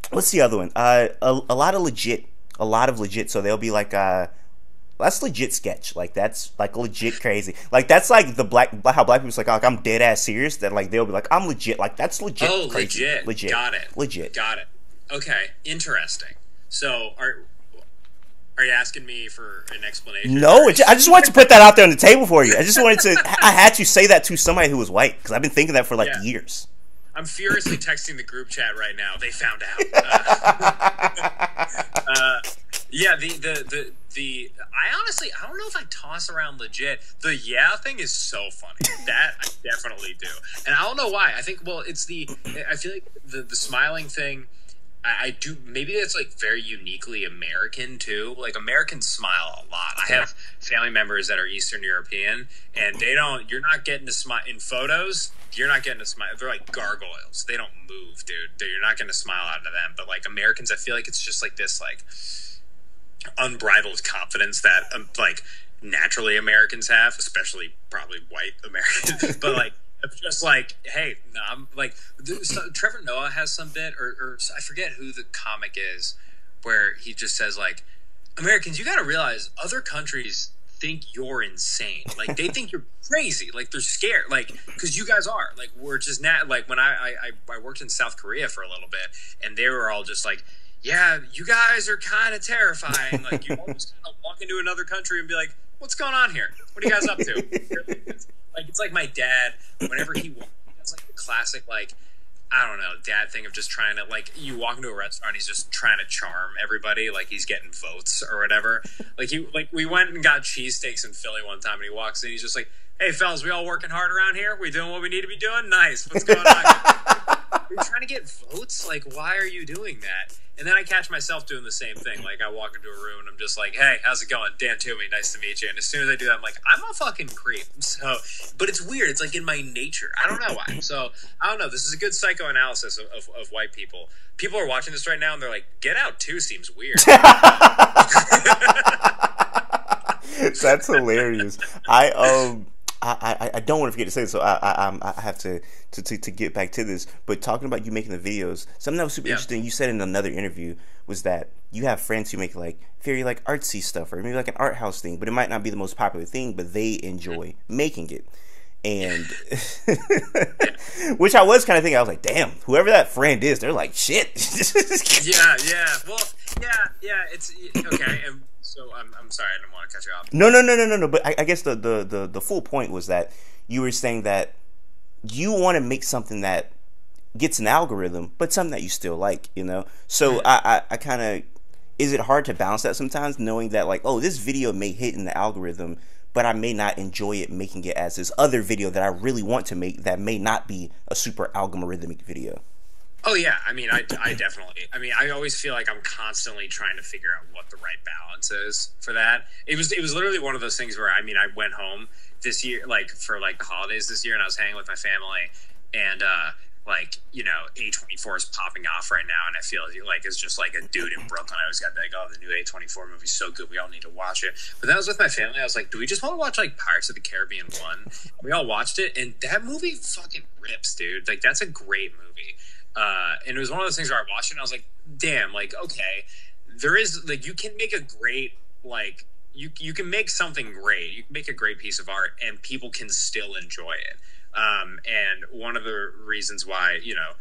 what's the other one? A lot of legit. So they'll be like, that's legit sketch. Like that's like legit crazy. Like that's like how black people's like, oh, I'm dead ass serious. That like they'll be like, I'm legit. Like that's legit. Oh, crazy. legit. Got it. Legit. Got it. Okay, interesting. So are you asking me for an explanation? No, I just wanted to put that out there on the table for you. I had to say that to somebody who was white because I've been thinking that for like years. I'm furiously texting the group chat right now. They found out. I don't know if I toss around legit. The thing is so funny. That I definitely do. And I don't know why. I think, I feel like the smiling thing, I do, maybe it's like very uniquely American too. Like Americans smile a lot. I have family members that are Eastern European and you're not getting to smile in photos. You're not getting to smile. They're like gargoyles. They don't move, dude. You're not going to smile out of them. But like Americans, I feel like it's just like this, like unbridled confidence that like naturally Americans have, especially probably white Americans. But like, just like, hey, no, I'm like, Trevor Noah has some bit, or I forget who the comic is, where he just says like, Americans, you got to realize other countries think you're insane. Like they think you're crazy. Like they're scared. Like because you guys are. Like we're just not. Like when I worked in South Korea for a little bit, and they were all just like, yeah, you guys are kind of terrifying. Like you all just kind of walk into another country and be like, what's going on here? What are you guys up to? Like it's like my dad. Whenever he has like the classic like, I don't know, dad thing of just trying to, like, you walk into a restaurant, he's just trying to charm everybody, like he's getting votes or whatever. Like we went and got cheesesteaks in Philly one time, and he walks in, he's just like, hey, fellas, we all working hard around here? We doing what we need to be doing? Nice. What's going on? You're trying to get votes? Like, why are you doing that? And then I catch myself doing the same thing. Like, I walk into a room and I'm just like, hey, how's it going? Dan Toomey, nice to meet you. And as soon as I do that, I'm like, I'm a fucking creep. So, but it's weird. It's like in my nature. I don't know why. So, I don't know. This is a good psychoanalysis of white people. People are watching this right now and they're like, Get Out 2 seems weird. That's hilarious. I don't want to forget to say this, so I have to get back to this. But talking about you making the videos, something that was super interesting. You said in another interview was that you have friends who make like very like artsy stuff or maybe like an art house thing, but it might not be the most popular thing, but they enjoy making it. And which I was kind of thinking, I was like, damn, whoever that friend is, they're like shit. Well, it's okay. And so I'm sorry, I didn't want to cut you off. No. But I guess the full point was that you were saying that you want to make something that gets an algorithm, but something that you still like, you know? So I kind of, is it hard to balance that sometimes, knowing that like, oh, this video may hit in the algorithm, but I may not enjoy it making it as this other video that I really want to make that may not be a super algorithmic video? Oh yeah, I mean, I definitely. I mean, I always feel like I'm constantly trying to figure out what the right balance is for that. It was literally one of those things where I went home this year, like for like the holidays this year, and I was hanging with my family, and like, you know, A24 is popping off right now, and I feel like it's just like a dude in Brooklyn. I always got like, oh, the new A24 movie's so good, we all need to watch it. But then I was with my family, I was like, do we just want to watch like Pirates of the Caribbean 1? And we all watched it, and that movie fucking rips, dude. Like, that's a great movie. And it was one of those things where I watched it and I was like, damn, like, okay, there is, like, you can make a great, like, you can make something great. You can make a great piece of art and people can still enjoy it. And one of the reasons why, you know,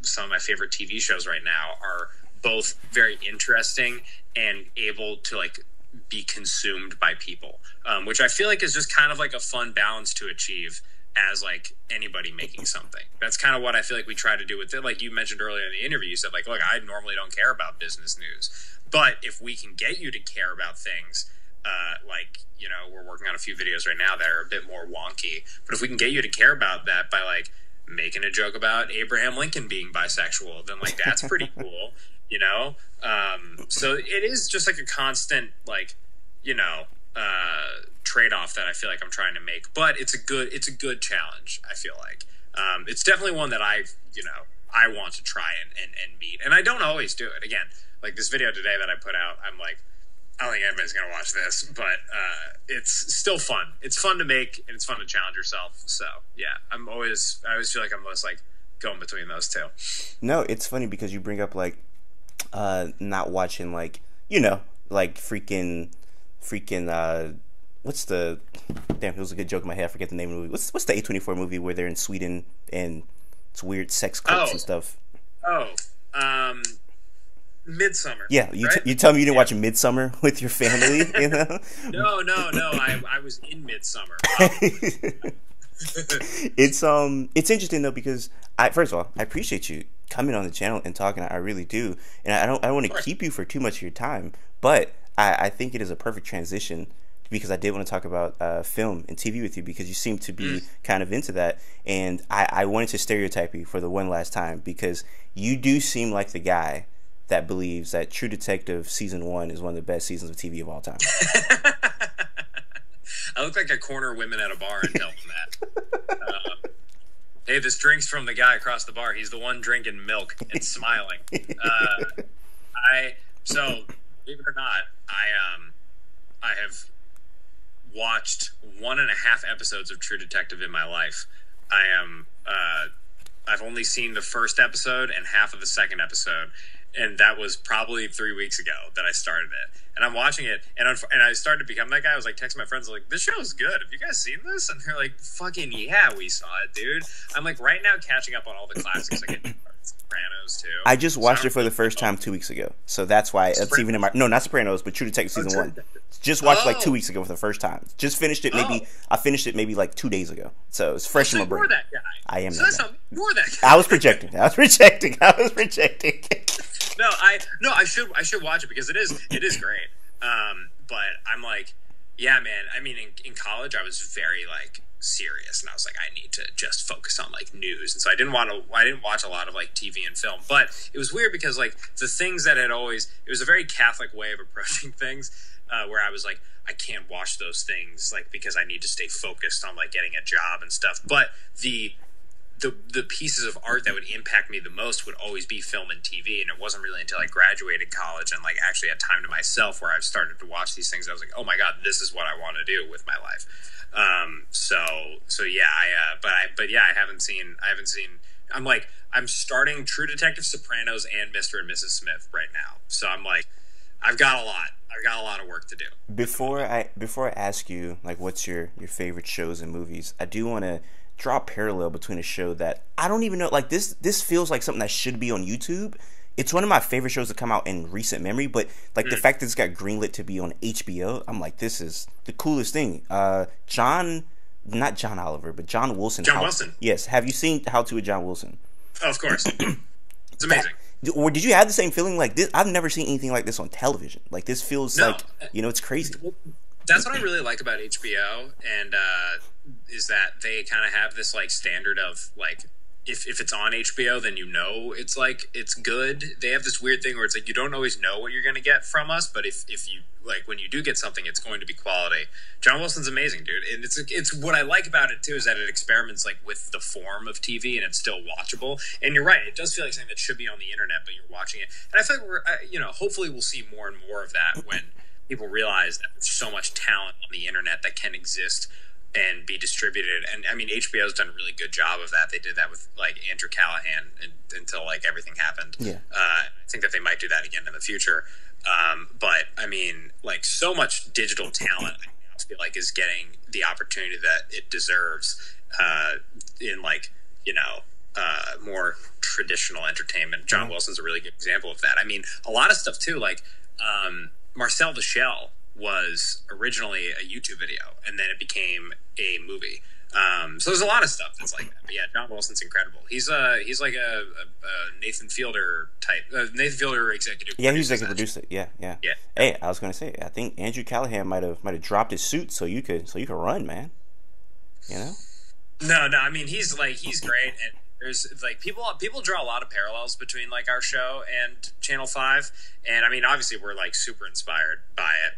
some of my favorite TV shows right now are both very interesting and able to, like, be consumed by people, which I feel like is just kind of like a fun balance to achieve as like anybody making something. That's kind of what I feel like we try to do with it. Like you mentioned earlier in the interview, you said like, look, I normally don't care about business news, but if we can get you to care about things, like, you know, we're working on a few videos right now that are a bit more wonky, but if we can get you to care about that by like making a joke about Abraham Lincoln being bisexual, then like that's pretty cool, you know? So it is just like a constant, like, you know, trade-off that I feel like I'm trying to make, but it's a good challenge. I feel like it's definitely one that I want to try and meet, and I don't always do it. Again, like this video today that I put out, I'm like, I don't think anybody's gonna watch this, but it's still fun. It's fun to make, and it's fun to challenge yourself. So yeah, I always feel like I'm most like going between those two. No, it's funny because you bring up like not watching, like, you know, like freaking what's the, damn, it was a good joke in my head, I forget the name of the movie. What's the A24 movie where they're in Sweden and it's weird sex cults and stuff? Midsummer. Yeah, you tell me you didn't watch Midsummer with your family, you know? No, I was in Midsummer. It's interesting though, because first of all, I appreciate you coming on the channel and talking. I really do, and I don't want to keep you for too much of your time, but I think it is a perfect transition, because I did want to talk about film and TV with you, because you seem to be kind of into that, and I wanted to stereotype you for the one last time, because you do seem like the guy that believes that True Detective Season 1 is one of the best seasons of TV of all time. I look like I corner women at a bar and tell them that. Hey, this drink's from the guy across the bar. He's the one drinking milk and smiling. So, believe it or not, I have watched 1.5 episodes of True Detective in my life. I've only seen the first episode and half of the second episode, and that was probably 3 weeks ago that I started it. And I'm watching it, and I started to become that guy. I was like texting my friends, like, this show's good. Have you guys seen this? And they're like, fucking yeah, we saw it, dude. I'm like right now catching up on all the classics. I get Sopranos too. I just watched it for the first time 2 weeks ago, so that's why it's even in my, no, not Sopranos, but True Detective Season 1. Just watched like 2 weeks ago for the first time. Just finished it I finished it maybe like 2 days ago, so it's fresh in my brain. You're that guy. I am so that guy. You're that guy. I was projecting. No, I should watch it because it is great. But I'm like, yeah, man. I mean, in college, I was very like serious, and I was like, I need to just focus on like news. And so I didn't watch a lot of like TV and film. But it was weird because like the things that had always, it was a very Catholic way of approaching things, where I was like, I can't watch those things like because I need to stay focused on like getting a job and stuff. But the pieces of art that would impact me the most would always be film and TV. And it wasn't really until I graduated college and like actually had time to myself where I started to watch these things. I was like, oh my God, this is what I want to do with my life. So yeah, I haven't seen, I'm starting True Detective, Sopranos, and Mr. and Mrs. Smith right now. So I'm like, I've got a lot of work to do. Before I ask you like what's your favorite shows and movies, I do want to draw a parallel between a show that I don't even know, like this feels like something that should be on YouTube. It's one of my favorite shows to come out in recent memory, but like the fact that it's got greenlit to be on HBO, I'm like, this is the coolest thing. Not John Oliver, but John Wilson. John Wilson. Yes. Have you seen How to with John Wilson? Oh, of course. It's amazing. Or did you have the same feeling like this? I've never seen anything like this on television. Like this feels like, it's crazy. That's what I really like about HBO, and is that they kind of have this like standard of like, if it's on HBO, then it's like it's good. They have this weird thing where it's like you don't always know what you're going to get from us, but if you like when you do get something, it's going to be quality. John Wilson's amazing, dude, and it's what I like about it too is that it experiments like with the form of TV and it's still watchable. And you're right, it does feel like something that should be on the internet, but you're watching it. And I feel like hopefully we'll see more and more of that when people realize that there's so much talent on the internet that can exist and be distributed. And I mean, HBO's done a really good job of that. They did that with like Andrew Callahan until like everything happened. Yeah. I think that they might do that again in the future. But I mean, like so much digital talent, I feel like is getting the opportunity that it deserves in like, more traditional entertainment. John Wilson's a really good example of that. I mean, a lot of stuff too, like Marcel the Shell was originally a YouTube video, and then it became a movie. So there's a lot of stuff that's like that. But yeah, John Wilson's incredible. He's like a Nathan Fielder type. Nathan Fielder executive. Yeah, he's executive producer. Yeah. Hey, I was gonna say, I think Andrew Callahan might have dropped his suit so you could run, man. You know? No. I mean, he's great, and there's like people draw a lot of parallels between like our show and Channel 5, and I mean obviously we're like super inspired by it,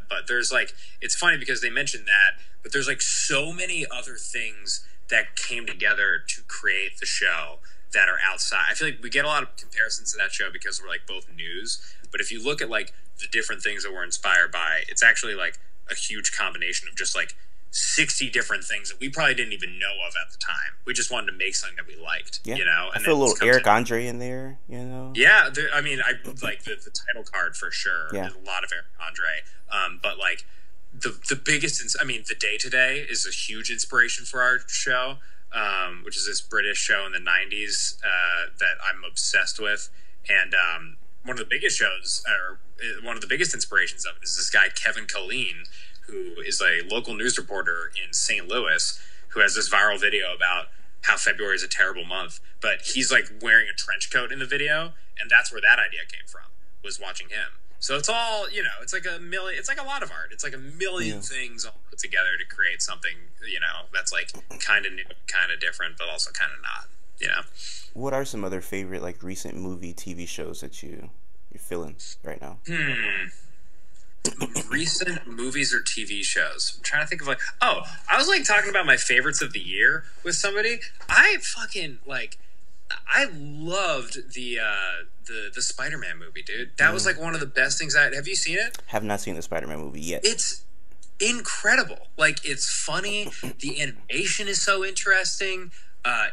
but there's like, it's funny because they mentioned that, but there's like so many other things that came together to create the show that are outside. I feel like we get a lot of comparisons to that show because we're like both news, but if you look at like the different things that we're inspired by, it's actually like a huge combination of just like 60 different things that we probably didn't even know of at the time. We just wanted to make something that we liked, yeah. And I feel a little Eric Andre in there, Yeah, I mean, I like the title card for sure. Yeah. There's a lot of Eric Andre, but like the biggest, I mean, The Day Today is a huge inspiration for our show, which is this British show in the 90s that I'm obsessed with, and one of the biggest shows, or one of the biggest inspirations of it is this guy Kevin Colleen, who is a local news reporter in St. Louis, who has this viral video about how February is a terrible month, but he's like wearing a trench coat in the video, and that's where that idea came from, was watching him. So it's all, it's like a lot of art. It's like a million things all put together to create something, that's like kind of new, kind of different, but also kind of not, What are some other favorite like recent movie, TV shows that you're feeling right now? Recent movies or TV shows. I'm trying to think of like, I was like talking about my favorites of the year with somebody. I loved the Spider-Man movie, dude. That was like one of the best things. Have you seen it? Have not seen the Spider-Man movie yet. It's incredible. Like, it's funny. The animation is so interesting.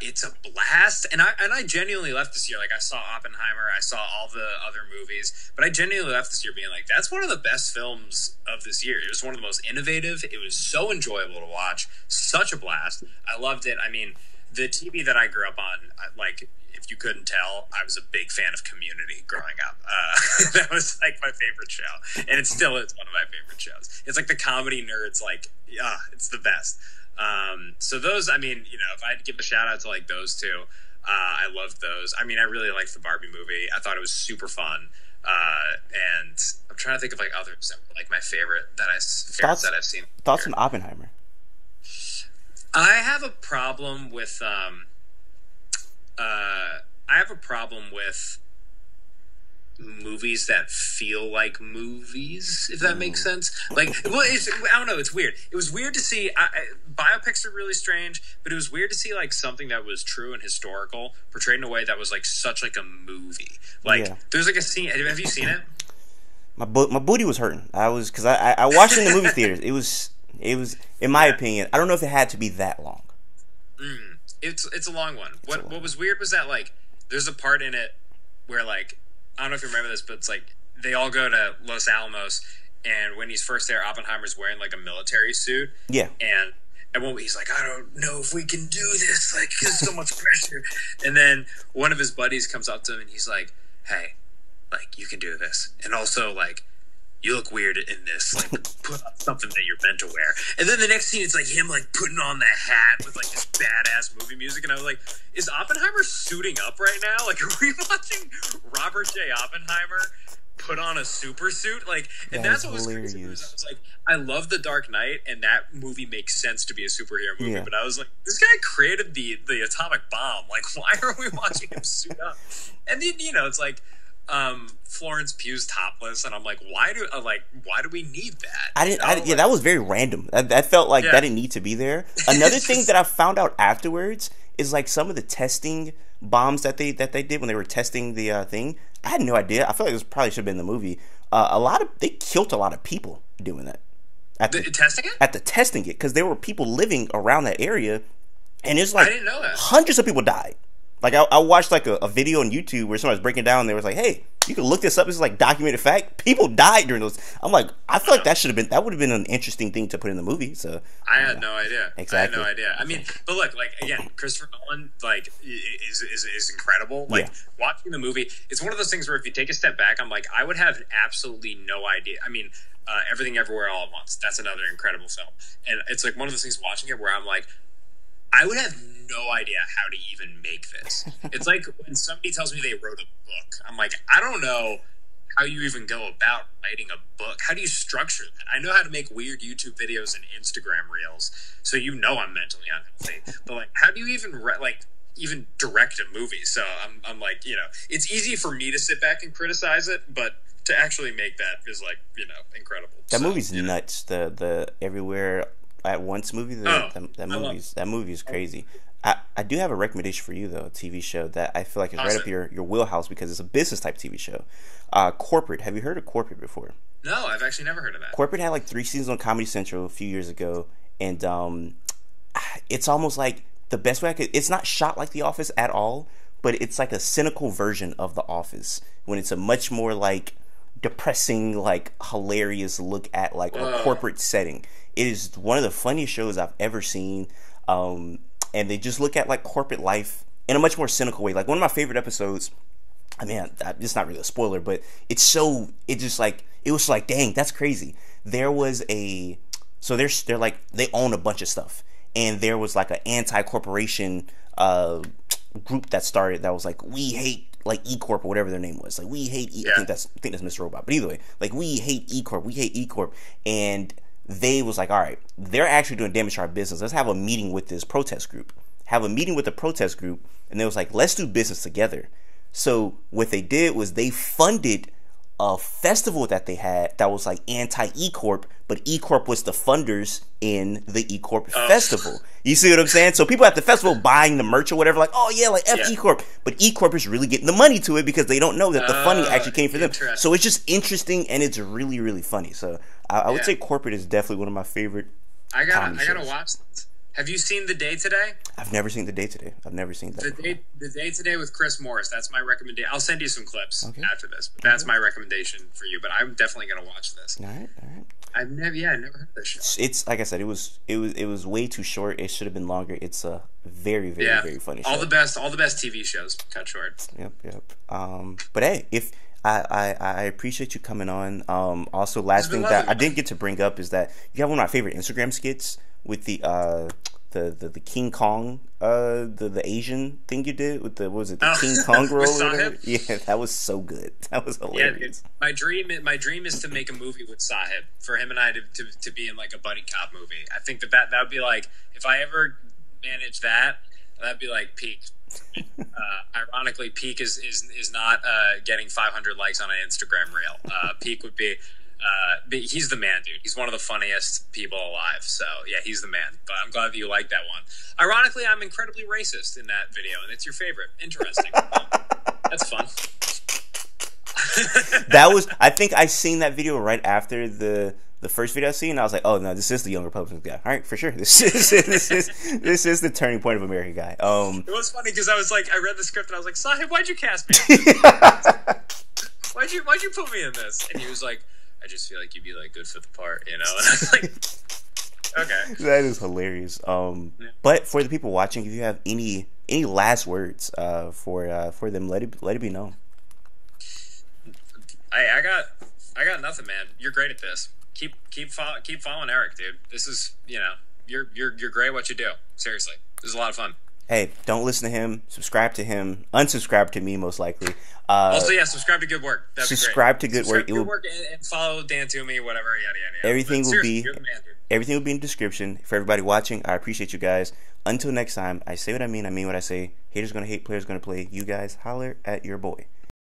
It's a blast, and I genuinely left this year, like, I saw Oppenheimer, I saw all the other movies, but I genuinely left this year being like, that's one of the best films of this year. It was one of the most innovative. It was so enjoyable to watch, such a blast. I loved it. I mean, the TV that I grew up on, like, if you couldn't tell, I was a big fan of Community growing up. That was like my favorite show, and it still is one of my favorite shows. It's like the comedy nerds, like, it's the best. So those, I mean, if I had to give a shout out to like those two, I loved those. I mean, I really liked the Barbie movie. I thought it was super fun. And I'm trying to think of like others that were like my favorite that I've seen. Thoughts on Oppenheimer? I have a problem with I have a problem with movies that feel like movies, if that makes sense. Like, well, I don't know. It's weird. It was weird to see. Biopics are really strange, but it was weird to see like something that was true and historical portrayed in a way that was like such like a movie. Like, there's like a scene. Have you seen it? My booty was hurting. Because I watched it in the movie theaters. It was in my opinion. I don't know if it had to be that long. It's a long one. What was weird was that like there's a part in it where like I don't know if you remember this, but it's like they all go to Los Alamos, and when he's first there, Oppenheimer's wearing like a military suit. Yeah. And when he's like, I don't know if we can do this, like, there's so much pressure. And then one of his buddies comes up to him and he's like, hey, like, you can do this. And also, like, you look weird in this. Like, put on something that you're meant to wear. And then the next scene, it's like him, like, putting on the hat with, like, this badass movie music. And I was like, is Oppenheimer suiting up right now? Like, are we watching Robert J. Oppenheimer put on a super suit? Like, and that's what was crazy. I was like, I love The Dark Knight, and that movie makes sense to be a superhero movie. But I was like, this guy created the atomic bomb. Like, why are we watching him suit up? And then, you know, it's like, Florence Pugh's topless, and I'm like, why do we need that? That was very random. That felt like that didn't need to be there. Another thing that I found out afterwards is like some of the testing bombs that they did when they were testing the thing. I had no idea. I feel like this probably should have been in the movie. They killed a lot of people doing that. Testing it? At the testing it, because there were people living around that area, and it's like I didn't know that. Hundreds of people died. Like, I watched, like, a video on YouTube where somebody was breaking down, and they was like, hey, you can look this up. This is, like, documented fact. People died during those. I'm like, I feel like that would have been an interesting thing to put in the movie, so. I had no idea. Exactly. I had no idea. I mean, but look, like, again, Christopher Nolan, like, is incredible. Like, watching the movie, it's one of those things where if you take a step back, I'm like, I would have absolutely no idea. I mean, Everything Everywhere All at Once. That's another incredible film. And it's, like, one of those things watching it where I'm like, I would have no idea how to even make this. It's like when somebody tells me they wrote a book. I'm like, I don't know how you even go about writing a book. How do you structure that? I know how to make weird YouTube videos and Instagram reels, so you know I'm mentally unhealthy. But like, how do you even direct a movie? So I'm like, you know, it's easy for me to sit back and criticize it, but to actually make that is like, you know, incredible. That movie's nuts. The Everywhere at Once movie. That movie is crazy. I do have a recommendation for you though, a TV show that I feel like is right up your wheelhouse because it's a business type TV show. Corporate. Have you heard of Corporate before? No, I've actually never heard of that. Corporate had like 3 seasons on Comedy Central a few years ago, and it's almost like the best way I could. It's not shot like The Office at all, but it's like a cynical version of The Office when it's a much more like depressing, like hilarious look at like a corporate setting. It is one of the funniest shows I've ever seen. And they just look at like corporate life in a much more cynical way. Like one of my favorite episodes, I mean, it's not really a spoiler, but it was like, dang, that's crazy. They're like, they own a bunch of stuff. And there was like an anti-corporation group that started that was like, we hate like E Corp or whatever their name was. Like, we hate I think that's Mr. Robot. But either way, like, we hate E Corp. We hate E Corp. And they was like, all right, they're actually doing damage to our business. Let's have a meeting with this protest group. Have a meeting with the protest group. And they was like, let's do business together. So what they did was they funded a festival that they had that was like anti-E Corp, but E Corp was the funders in the E Corp festival. You see what I'm saying? So people at the festival buying the merch or whatever, like, oh yeah, like F E Corp. But E Corp is really getting the money to it because they don't know that the funding actually came for them. So it's just interesting and it's really, really funny. So I would say Corporate is definitely one of my favorite. I gotta watch this. Have you seen The Day Today? I've never seen The Day Today. I've never seen that. The Day Today with Chris Morris. That's my recommendation. I'll send you some clips after this. But that's my recommendation for you. But I'm definitely gonna watch this. All right. I've never heard of this show. It's like I said, it was way too short. It should have been longer. It's a very, very, very funny show. All the best TV shows cut short. Yep. But hey, if I appreciate you coming on. Also, last thing that I didn't get to bring up is that you have one of my favorite Instagram skits with the the King Kong the Asian thing you did with the what was it, the King Kong roll? Yeah, that was so good. That was hilarious. Yeah, my dream is to make a movie with Sahib, for him and I to be in like a buddy cop movie. I think that would be like, if I ever manage that, that'd be like peak. Ironically, peak is not getting 500 likes on an Instagram reel. Peak would be. He's the man, dude. He's one of the funniest people alive. So, yeah, he's the man. But I'm glad that you like that one. Ironically, I'm incredibly racist in that video, and it's your favorite. Interesting. That's fun. I think I seen that video right after the first video I seen, and I was like, oh, no, this is the Young Republicans guy. All right, for sure. This is the turning point of America guy. It was funny because I was like, I read the script, and I was like, Sahib, why'd you cast me? Why'd you put me in this? And he was like, I just feel like you'd be like good for the part, you know. And I was like, okay, that is hilarious. But for the people watching, if you have any last words for them, let it be known. I got nothing, man. You're great at this. Keep following Eric, dude. This is, you know, you're great at what you do. Seriously, this is a lot of fun. Hey, don't listen to him. Subscribe to him. Unsubscribe to me, most likely. Also, yeah, subscribe to Good Work. That'd subscribe be great. To Good subscribe Work. To Good Work and follow Dan Toomey, whatever, yada yada yada. Everything will be. You're the man, dude. Everything will be in the description. For everybody watching, I appreciate you guys. Until next time, I say what I mean what I say. Haters gonna hate, players gonna play. You guys holler at your boy.